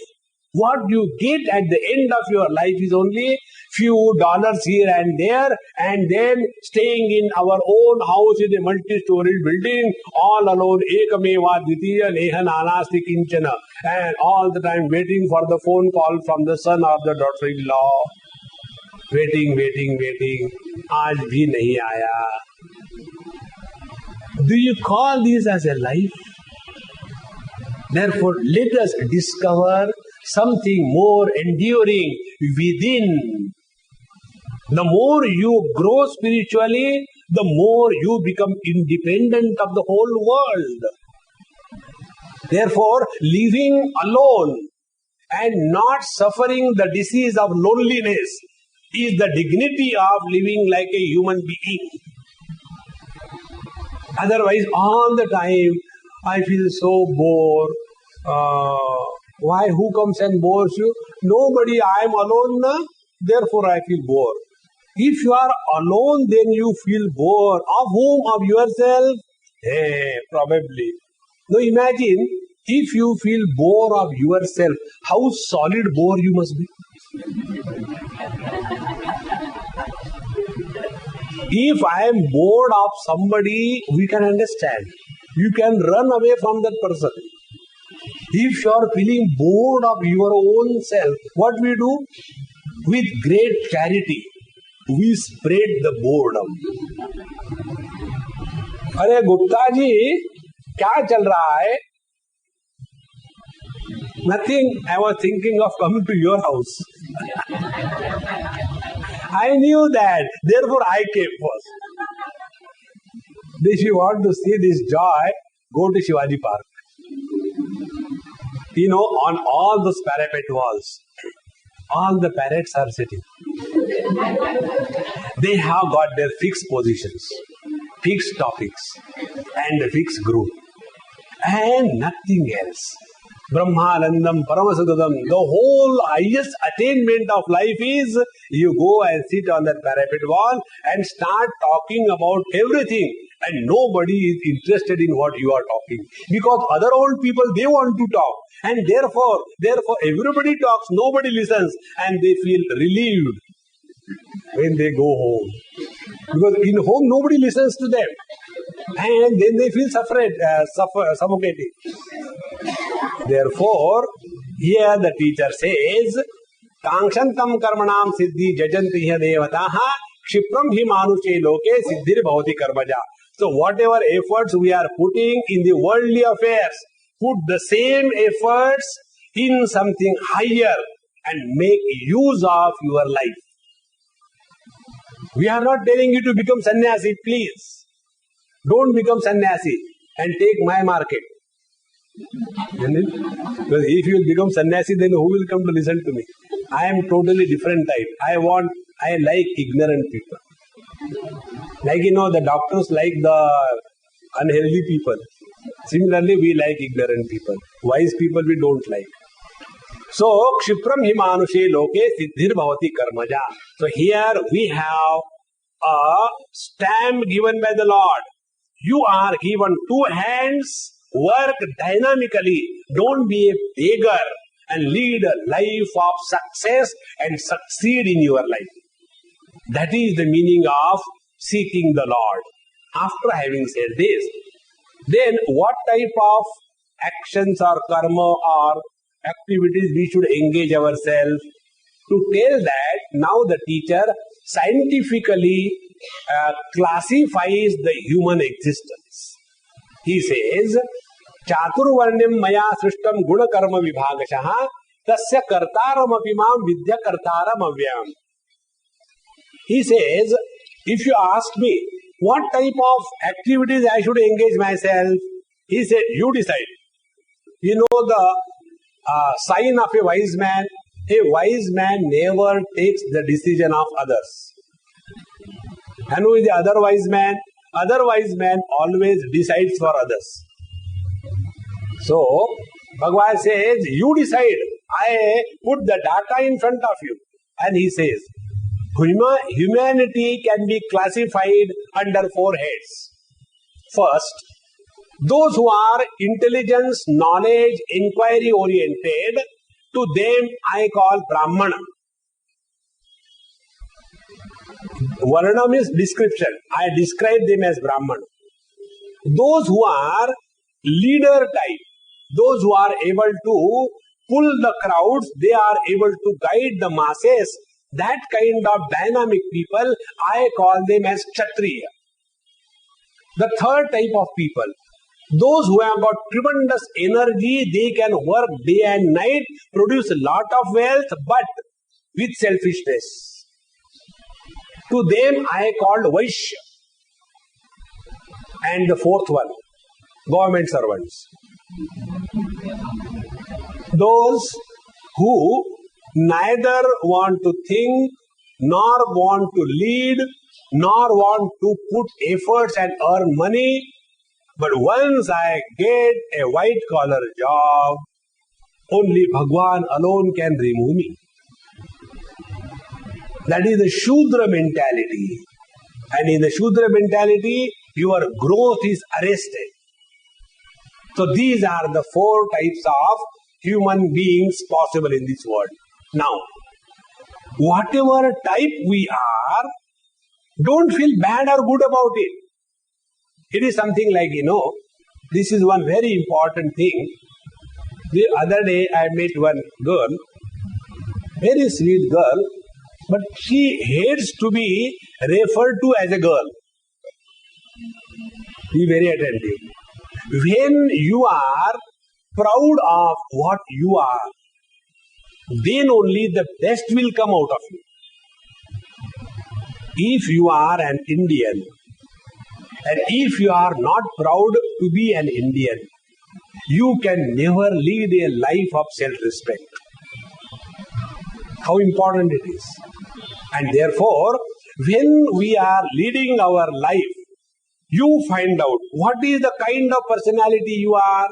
what you get at the end of your life is only few dollars here and there, and then staying in our own house in a multi-storied building, all alone, ekameva dvitiya neha nanasti kinchana, and all the time waiting for the phone call from the son or the daughter-in-law. Waiting, aaj bhi nahi aaya. Do you call this as a life? Therefore, let us discover something more enduring within. The more you grow spiritually, the more you become independent of the whole world. Therefore, living alone and not suffering the disease of loneliness is the dignity of living like a human being. Otherwise, all the time, I feel so bored. Why? Who comes and bores you? Nobody. I am alone now. Therefore, I feel bored. If you are alone, then you feel bored. Of whom? Of yourself? Probably. Now imagine if you feel bored of yourself, how solid bore you must be. If I am bored of somebody, we can understand. You can run away from that person. If you are feeling bored of your own self, what we do? With great charity, we spread the boredom. अरे गुप्ता जी क्या चल रहा है? Nothing. I was thinking of coming to your house. I knew that. Therefore, I came first. If you want to see this joy, go to Shivaji Park. You know, on all those parapet walls, all the parrots are sitting. They have got their fixed positions, fixed topics, and a fixed group, and nothing else. Brahmanandam, Paramasadadam, the whole highest attainment of life is you go and sit on that parapet wall and start talking about everything, and nobody is interested in what you are talking, because other old people, they want to talk, and therefore everybody talks, nobody listens, and they feel relieved when they go home, because in home nobody listens to them, and then they feel suffocating. Therefore, here the teacher says, Kangshantam karmanam siddhi jajanti ha devataha kshipram hi manushe loke siddhir bhavati karmaja. So whatever efforts we are putting in the worldly affairs, put the same efforts in something higher and make use of your life. We are not telling you to become sannyasi, please. Don't become sannyasi and take my market. Because if you will become sannyasi, then who will come to listen to me? I am totally different type. I like ignorant people. Like, the doctors like the unhealthy people. Similarly, we like ignorant people. Wise people we don't like. So, Kshipram hi manushe loke siddhir bhavati karmaja. So here we have a stamp given by the Lord. You are given 2 hands, work dynamically. Don't be a beggar and lead a life of success and succeed in your life. That is the meaning of seeking the Lord. After having said this, then what type of actions or karma or activities we should engage ourselves? To tell that, now the teacher scientifically classifies the human existence. He says, Chaturvarnyam maya srishtam guna karma vibhagashaha tasya kartaram apimam vidya kartaram avyam. He says, if you ask me what type of activities I should engage myself, he said, you decide. You know the sign of a wise man? A wise man never takes the decision of others. And who is the other wise man? Other wise man always decides for others. So, Bhagavan says, you decide. I put the data in front of you. And he says, humanity can be classified under 4 heads. First, those who are intelligence, knowledge, inquiry oriented, to them I call Brahmana. Varnam is description. I describe them as Brahmana. Those who are leader type, those who are able to pull the crowds, they are able to guide the masses. That kind of dynamic people, I call them as Kshatriya. The third type of people, those who have got tremendous energy, they can work day and night, produce a lot of wealth, but with selfishness. To them I called Vaishya. And the fourth one, government servants. Those who neither want to think nor want to lead, nor want to put efforts and earn money. But once I get a white collar job, only Bhagwan alone can remove me. That is the Shudra mentality. And in the Shudra mentality, your growth is arrested. So these are the 4 types of human beings possible in this world. Now, whatever type we are, don't feel bad or good about it. It is something like, this is one very important thing. The other day I met one girl, very sweet girl, but she hates to be referred to as a girl. Be very attentive. When you are proud of what you are, then only the best will come out of you. If you are an Indian, and if you are not proud to be an Indian, you can never lead a life of self-respect. How important it is. And therefore, when we are leading our life, you find out what is the kind of personality you are.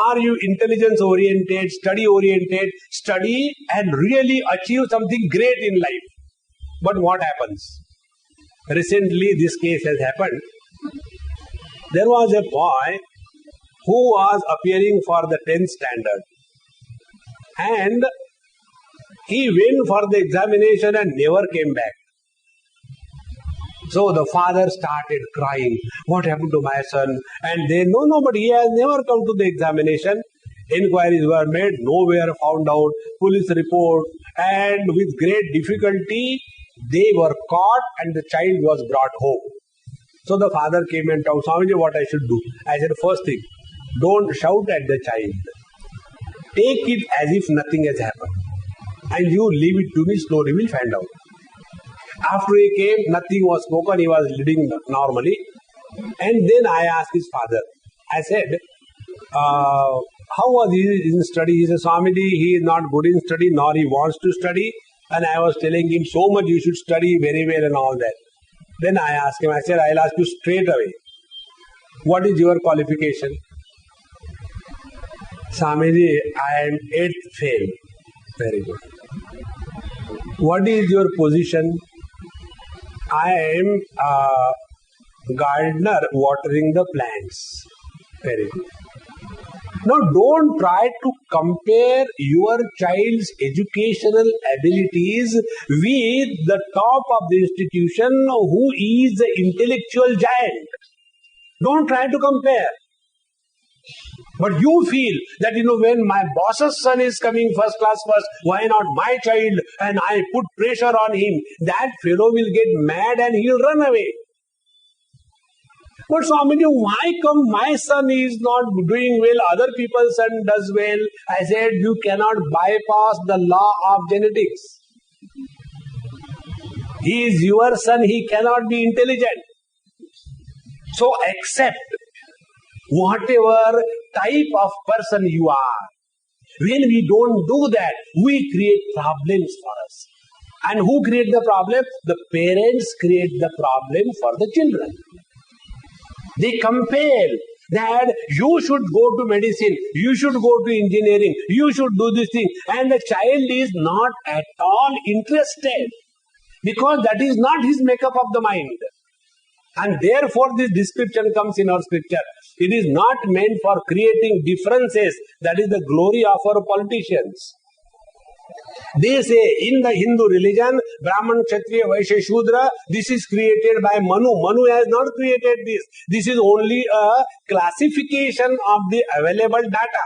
Are you intelligence oriented, study oriented, study and really achieve something great in life? But what happens? Recently this case has happened. There was a boy who was appearing for the 10th standard, and he went for the examination and never came back. So the father started crying, what happened to my son? And they, no, but he has never come to the examination. Inquiries were made, nowhere found out, police report, and with great difficulty, they were caught and the child was brought home. So the father came and told Swamiji what I should do. I said, first thing, don't shout at the child. Take it as if nothing has happened. And you leave it to me, slowly we'll find out. After he came, nothing was spoken, he was leading normally. And then I asked his father, I said, how was he in study? He said, Swamiji, he is not good in study, nor he wants to study. And I was telling him, so much you should study very well and all that. Then I asked him, I said, I'll ask you straight away, what is your qualification? Swamiji, I am 8th fail. Very good. What is your position? I am a gardener watering the plants. Very good. Now don't try to compare your child's educational abilities with the top of the institution who is the intellectual giant. Don't try to compare. But you feel that, when my boss's son is coming first class first, why not my child? And I put pressure on him. That fellow will get mad and he'll run away. But Swamiji, why come my son is not doing well, other people's son does well? I said, you cannot bypass the law of genetics. He is your son, he cannot be intelligent. So accept whatever type of person you are. When we don't do that, we create problems for us. And who create the problem? The parents create the problem for the children. They compel that you should go to medicine, you should go to engineering, you should do this thing. And the child is not at all interested, because that is not his makeup of the mind. And therefore this description comes in our scripture. It is not meant for creating differences. That is the glory of our politicians. They say in the Hindu religion, Brahman, Kshatriya, Vaishya, Shudra, this is created by Manu. Manu has not created this. This is only a classification of the available data.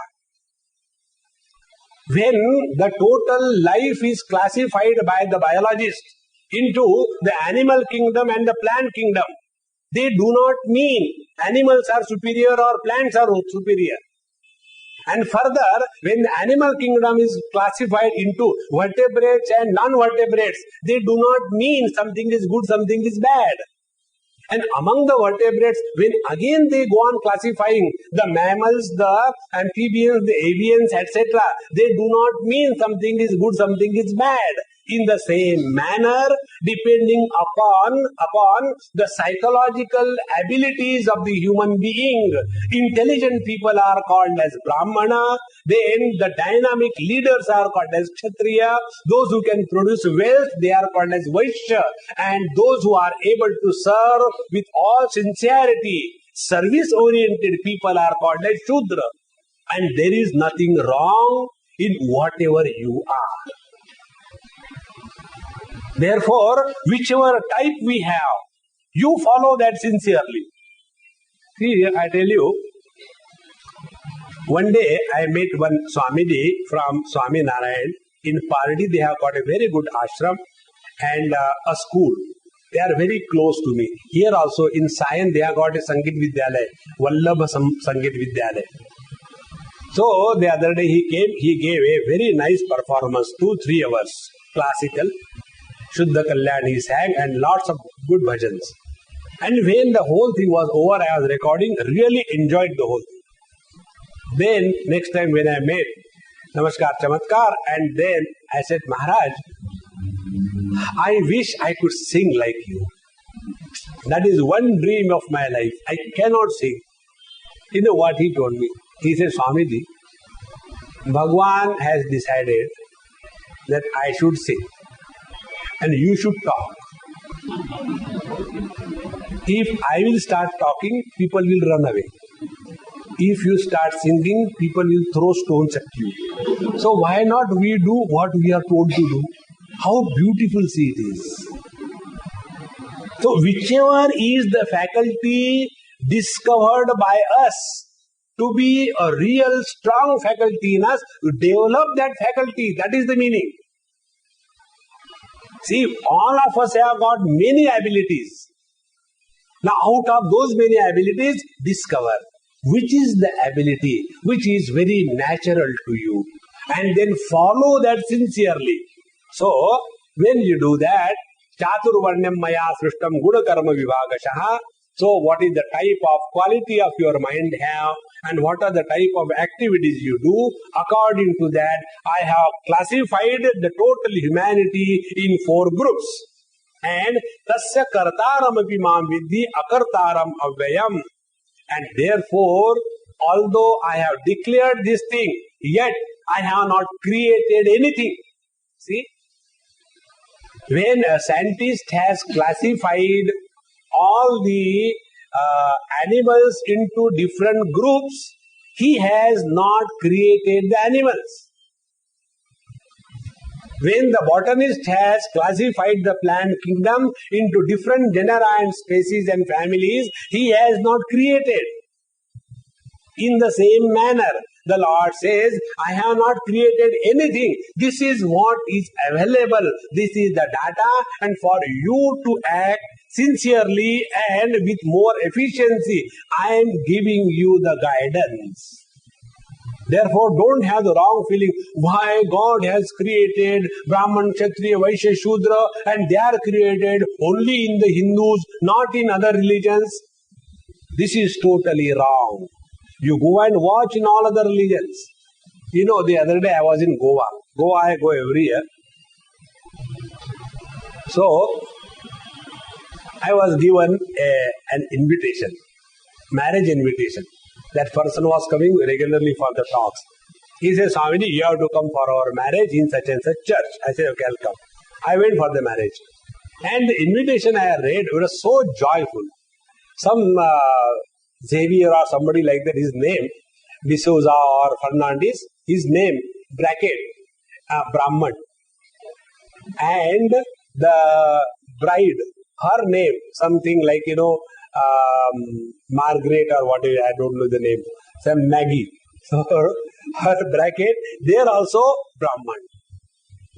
When the total life is classified by the biologist into the animal kingdom and the plant kingdom, they do not mean animals are superior or plants are superior. And further, when the animal kingdom is classified into vertebrates and non-vertebrates, they do not mean something is good, something is bad. And among the vertebrates, when again they go on classifying the mammals, the amphibians, the avians, etc., they do not mean something is good, something is bad. In the same manner, depending upon the psychological abilities of the human being, intelligent people are called as Brahmana, then the dynamic leaders are called as Kshatriya, those who can produce wealth, they are called as Vaishya, and those who are able to serve with all sincerity, service-oriented people are called as Shudra. And there is nothing wrong in whatever you are. Therefore, whichever type we have, you follow that sincerely. See, I tell you, one day I met one Swamiji from Swami Narayan. In Pardi, they have got a very good ashram and a school. They are very close to me. Here also in Sion, they have got a Sangeet Vidyalaya, Vallabha Sangeet Vidyalaya. So the other day he came, he gave a very nice performance, 2-3 hours, classical. Shuddha Kalyan he sang and lots of good bhajans. And when the whole thing was over, I was recording, really enjoyed the whole thing. Then next time when I met, Namaskar Chamatkar, and then I said, Maharaj, I wish I could sing like you. That is one dream of my life. I cannot sing. You know what he told me? He said, Swamiji, Bhagwan has decided that I should sing and you should talk. If I will start talking, people will run away. If you start singing, people will throw stones at you. So why not we do what we are told to do? How beautiful see it is. So whichever is the faculty discovered by us to be a real strong faculty in us, develop that faculty. That is the meaning. See, all of us have got many abilities. Now, out of those many abilities, discover which is the ability which is very natural to you, and then follow that sincerely. So, when you do that, Chaturvarnyam Maya Srishtam Guna Karma Vibhagashaha. So, what is the type of quality of your mind have, and what are the type of activities you do? According to that, I have classified the total humanity in 4 groups. And tasya kartaram api mam vidhi akartaram avyayam. And therefore, although I have declared this thing, yet I have not created anything. See? When a scientist has classified all the animals into different groups, he has not created the animals. When the botanist has classified the plant kingdom into different genera and species and families, he has not created. In the same manner, the Lord says, I have not created anything. This is what is available. This is the data, and for you to act sincerely and with more efficiency, I am giving you the guidance. Therefore, don't have the wrong feeling why God has created Brahman, Kshatriya, Vaishya, Shudra, and they are created only in the Hindus, not in other religions. This is totally wrong. You go and watch in all other religions. You know, the other day I was in Goa. Goa I go every year. So, I was given an invitation, marriage invitation. That person was coming regularly for the talks. He said, Swamiji, you have to come for our marriage in such and such church. I said, okay, I'll come. I went for the marriage. And the invitation I read was so joyful. Some Xavier or somebody like that, his name, D'Souza or Fernandez, his name, bracket, Brahman. And the bride, her name, something like, Margaret or whatever, I don't know the name, some Maggie. So her bracket, they are also Brahman.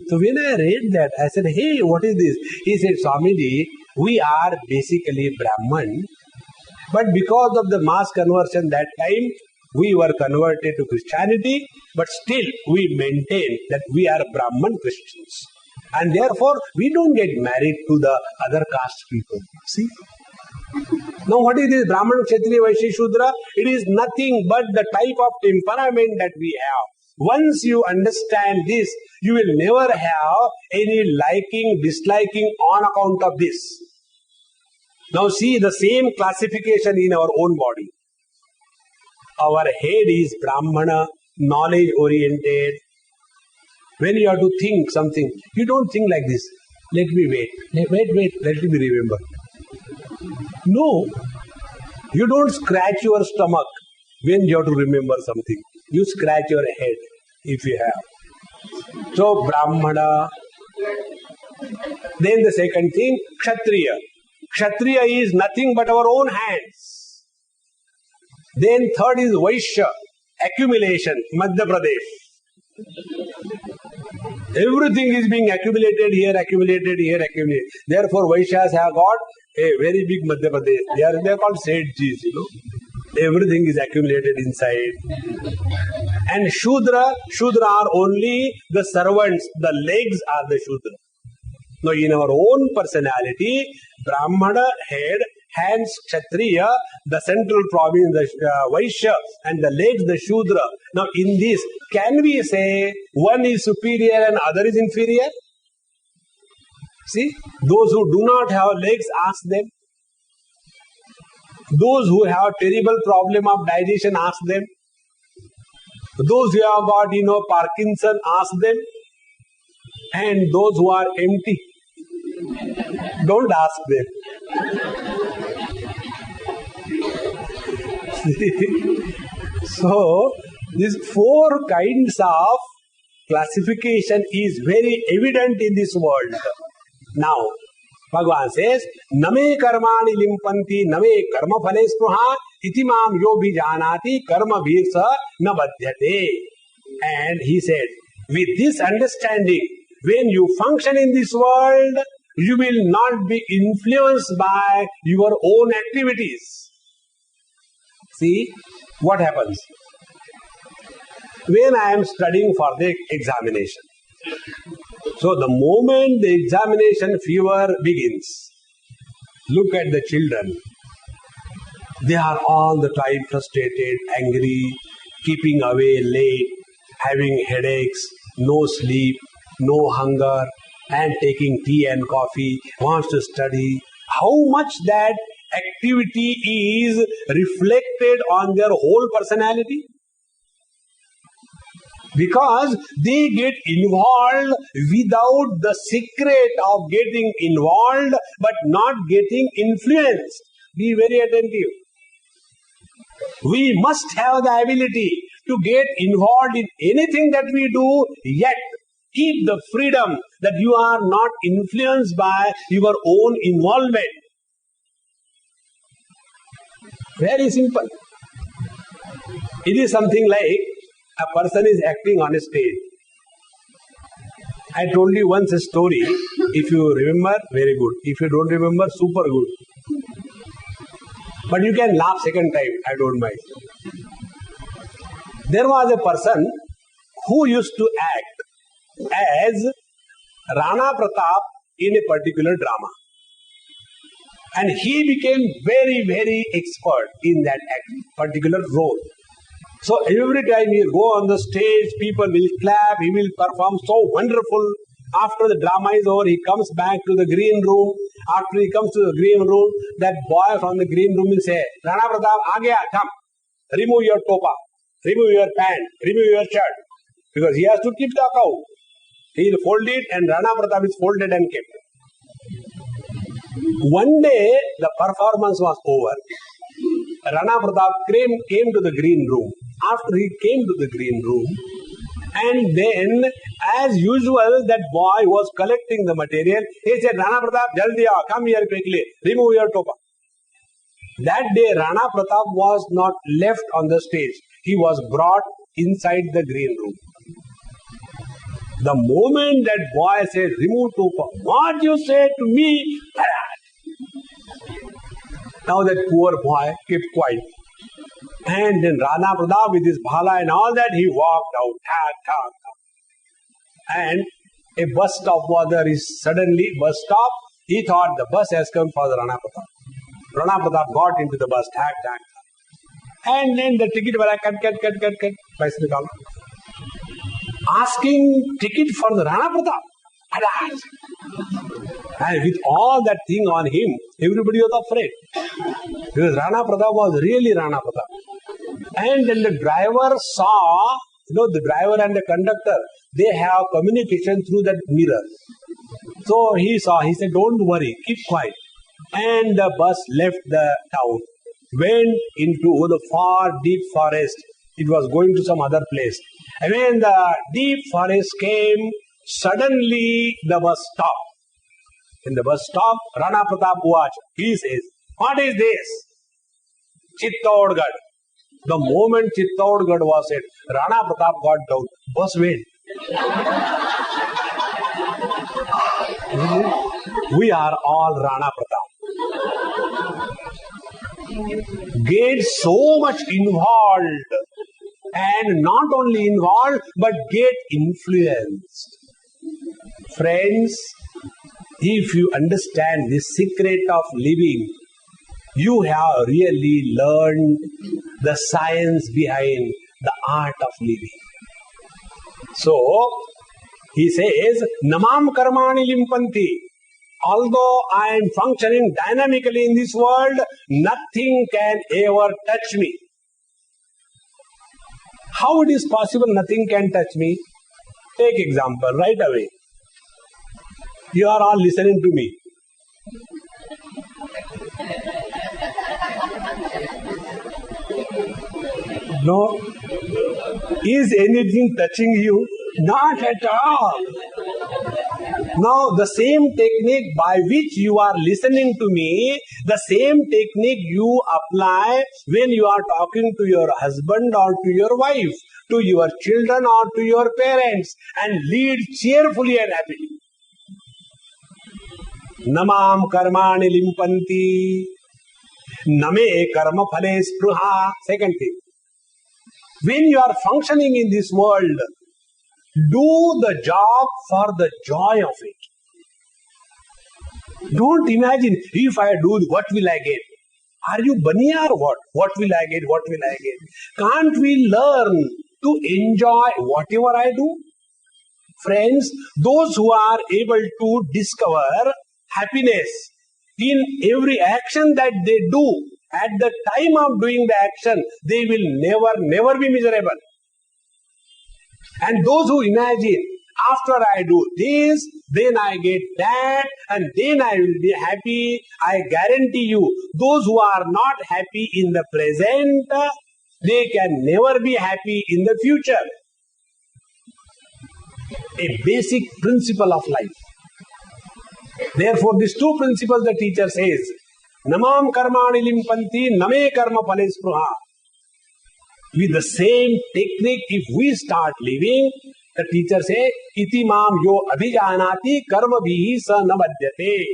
So when I read that, I said, hey, what is this? He said, Swamiji, we are basically Brahman, but because of the mass conversion that time, we were converted to Christianity, but still we maintain that we are Brahman Christians. And therefore, we don't get married to the other caste people. See? Now, what is this Brahman, Kshatriya, Vaishya, Shudra? It is nothing but the type of temperament that we have. Once you understand this, you will never have any liking, disliking on account of this. Now see the same classification in our own body. Our head is Brahmana, knowledge oriented. When you have to think something, you don't think like this. Let me wait, let me remember. No, you don't scratch your stomach when you have to remember something. You scratch your head if you have. So Brahmana. Then the second thing, Kshatriya. Kshatriya is nothing but our own hands. Then third is Vaishya, accumulation, Madhya Pradesh. Everything is being accumulated here. Therefore, Vaishyas have got a very big Madhya Pradesh. They are called Sethjis, Everything is accumulated inside. And Shudra are only the servants. The legs are the Shudra. Now, in our own personality, Brahmana, head, hands, Kshatriya, the central province, the Vaishya, and the legs, the Shudra. Now, in this, can we say one is superior and other is inferior? See, those who do not have legs, ask them. Those who have terrible problem of digestion, ask them. Those who have got, Parkinson, ask them. And those who are empty, don't ask them. So, these four kinds of classification is very evident in this world. Now, Bhagavan says, Name karmani limpanti, name karma phale spruha, itimam yo bhijanati karma bhirsa na badhyate. And he said, with this understanding, when you function in this world, you will not be influenced by your own activities. See, what happens? When I am studying for the examination, so the moment the examination fever begins, look at the children. They are all the time frustrated, angry, keeping away late, having headaches, no sleep, no hunger, and taking tea and coffee, wants to study. How much that activity is reflected on their whole personality? Because they get involved without the secret of getting involved, but not getting influenced. Be very attentive. We must have the ability to get involved in anything that we do, yet keep the freedom that you are not influenced by your own involvement. Very simple. It is something like a person is acting on a stage. I told you once a story. If you remember, very good. If you don't remember, super good. But you can laugh second time, I don't mind. There was a person who used to act as Rana Pratap in a particular drama. And he became very, very expert in that particular role. So every time he go on the stage, people will clap, he will perform so wonderful. After the drama is over, he comes back to the green room. After he comes to the green room, that boy from the green room will say, Rana Pratap, aa gaya, come. Remove your topa, remove your pant, remove your shirt. Because he has to keep the account. He will fold it and Rana Pratap is folded and kept. One day, the performance was over. Rana Pratap came to the green room. After he came to the green room, and then, as usual, that boy was collecting the material. He said, Rana Pratap, jaldi aao, come here quickly, remove your topa. That day, Rana Pratap was not left on the stage. He was brought inside the green room. The moment that boy said, remove topa, what you say to me? Now that poor boy kept quiet. And then Rana Pratap with his bhala and all that, he walked out. And a bus stop was there. Is suddenly bus stop. He thought the bus has come for the Rana Pratap. Rana Pratap got into the bus. And then the ticket wala cut. Paisa nikalo. asking ticket for the Rana Pratap. And with all that thing on him, everybody was afraid. Because Rana Pratap was really Rana Pratap. And then the driver saw, the driver and the conductor, they have communication through that mirror. So he saw, he said, don't worry, keep quiet. And the bus left the town, went into the far deep forest. It was going to some other place. And when the deep forest came, suddenly the bus stopped. When the bus stopped, Rana Pratap watched. He says, what is this? Chittorgarh. The moment Chittorgarh was said, Rana Pratap got down. Bus went. We are all Rana Pratap. Get so much involved, and not only involved but get influenced. Friends, if you understand the secret of living, you have really learned the science behind the art of living. So, he says, Namam karmani limpanti. Although I am functioning dynamically in this world, nothing can ever touch me. How it is possible nothing can touch me? Take example right away. You are all listening to me. No? Is anything touching you? Not at all. Now, the same technique by which you are listening to me, the same technique you apply when you are talking to your husband or to your wife, to your children or to your parents, and lead cheerfully and happily. Namam karmani limpanti, name karma phale spruha. Second thing, when you are functioning in this world, do the job for the joy of it. Don't imagine, if I do, what will I get? Are you bunny or what? What will I get? What will I get? Can't we learn to enjoy whatever I do? Friends, those who are able to discover happiness in every action that they do, at the time of doing the action, they will never be miserable. And those who imagine, after I do this, then I get that, and then I will be happy, I guarantee you, those who are not happy in the present, they can never be happy in the future. A basic principle of life. Therefore, these two principles the teacher says, Namam karmani limpanti, name karma phale spruha. With the same technique, if we start living, the teacher says, iti mam yo abhijanati karma bhihi sa namadyate.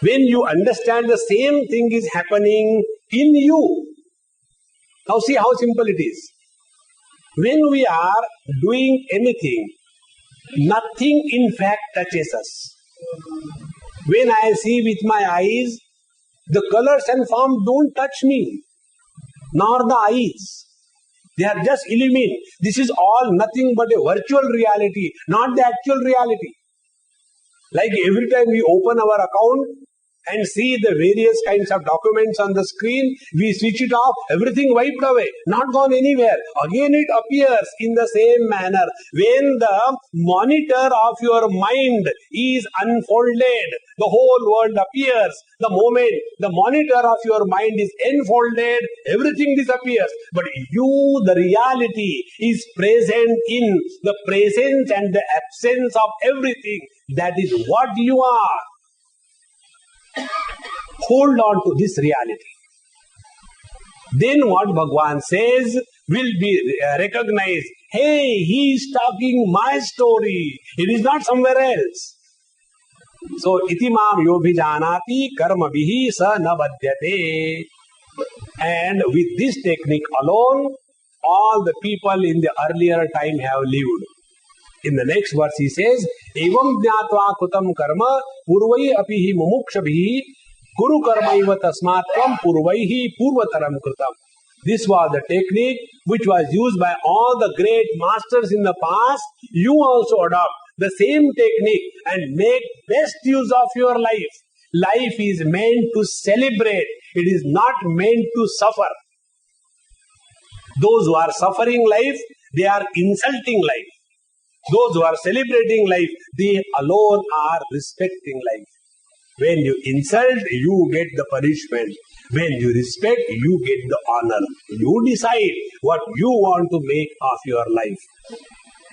When you understand the same thing is happening in you. Now see how simple it is. When we are doing anything, nothing in fact touches us. When I see with my eyes, the colors and form don't touch me, nor the eyes. They are just illumined. This is all nothing but a virtual reality, not the actual reality. Like every time we open our account and see the various kinds of documents on the screen, we switch it off, everything wiped away, not gone anywhere. Again it appears in the same manner. When the monitor of your mind is unfolded, the whole world appears. The moment the monitor of your mind is enfolded, everything disappears. But you, the reality, is present in the presence and the absence of everything. That is what you are. Hold on to this reality. Then what Bhagwan says will be recognized. Hey, he is talking my story. It is not somewhere else. So, itimam yobhijanati karma bihi sa navadyate. And with this technique alone, all the people in the earlier time have lived. In the next verse he says, Evam jnatva kutam karma purvai apihi mumukshabhi guru karmaiva tasmatvam purvaihi purvataram kritam. This was the technique which was used by all the great masters in the past. You also adopt the same technique and make best use of your life. Life is meant to celebrate. It is not meant to suffer. Those who are suffering life, they are insulting life. Those who are celebrating life, they alone are respecting life. When you insult, you get the punishment. When you respect, you get the honor. You decide what you want to make of your life.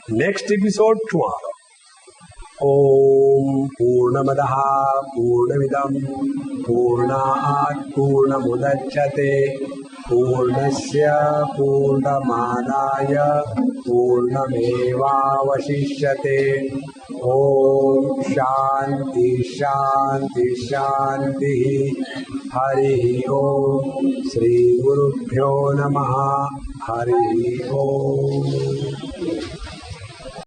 Next episode tomorrow. Om Purnamadaha Purnamidam Purnat Purnamudachyate Purnasya Purnamadaya Purnamevavashishyate. Om Shanti Shanti Shanti. Hari Om. Shri Gurubhyo Namaha. Hari Om.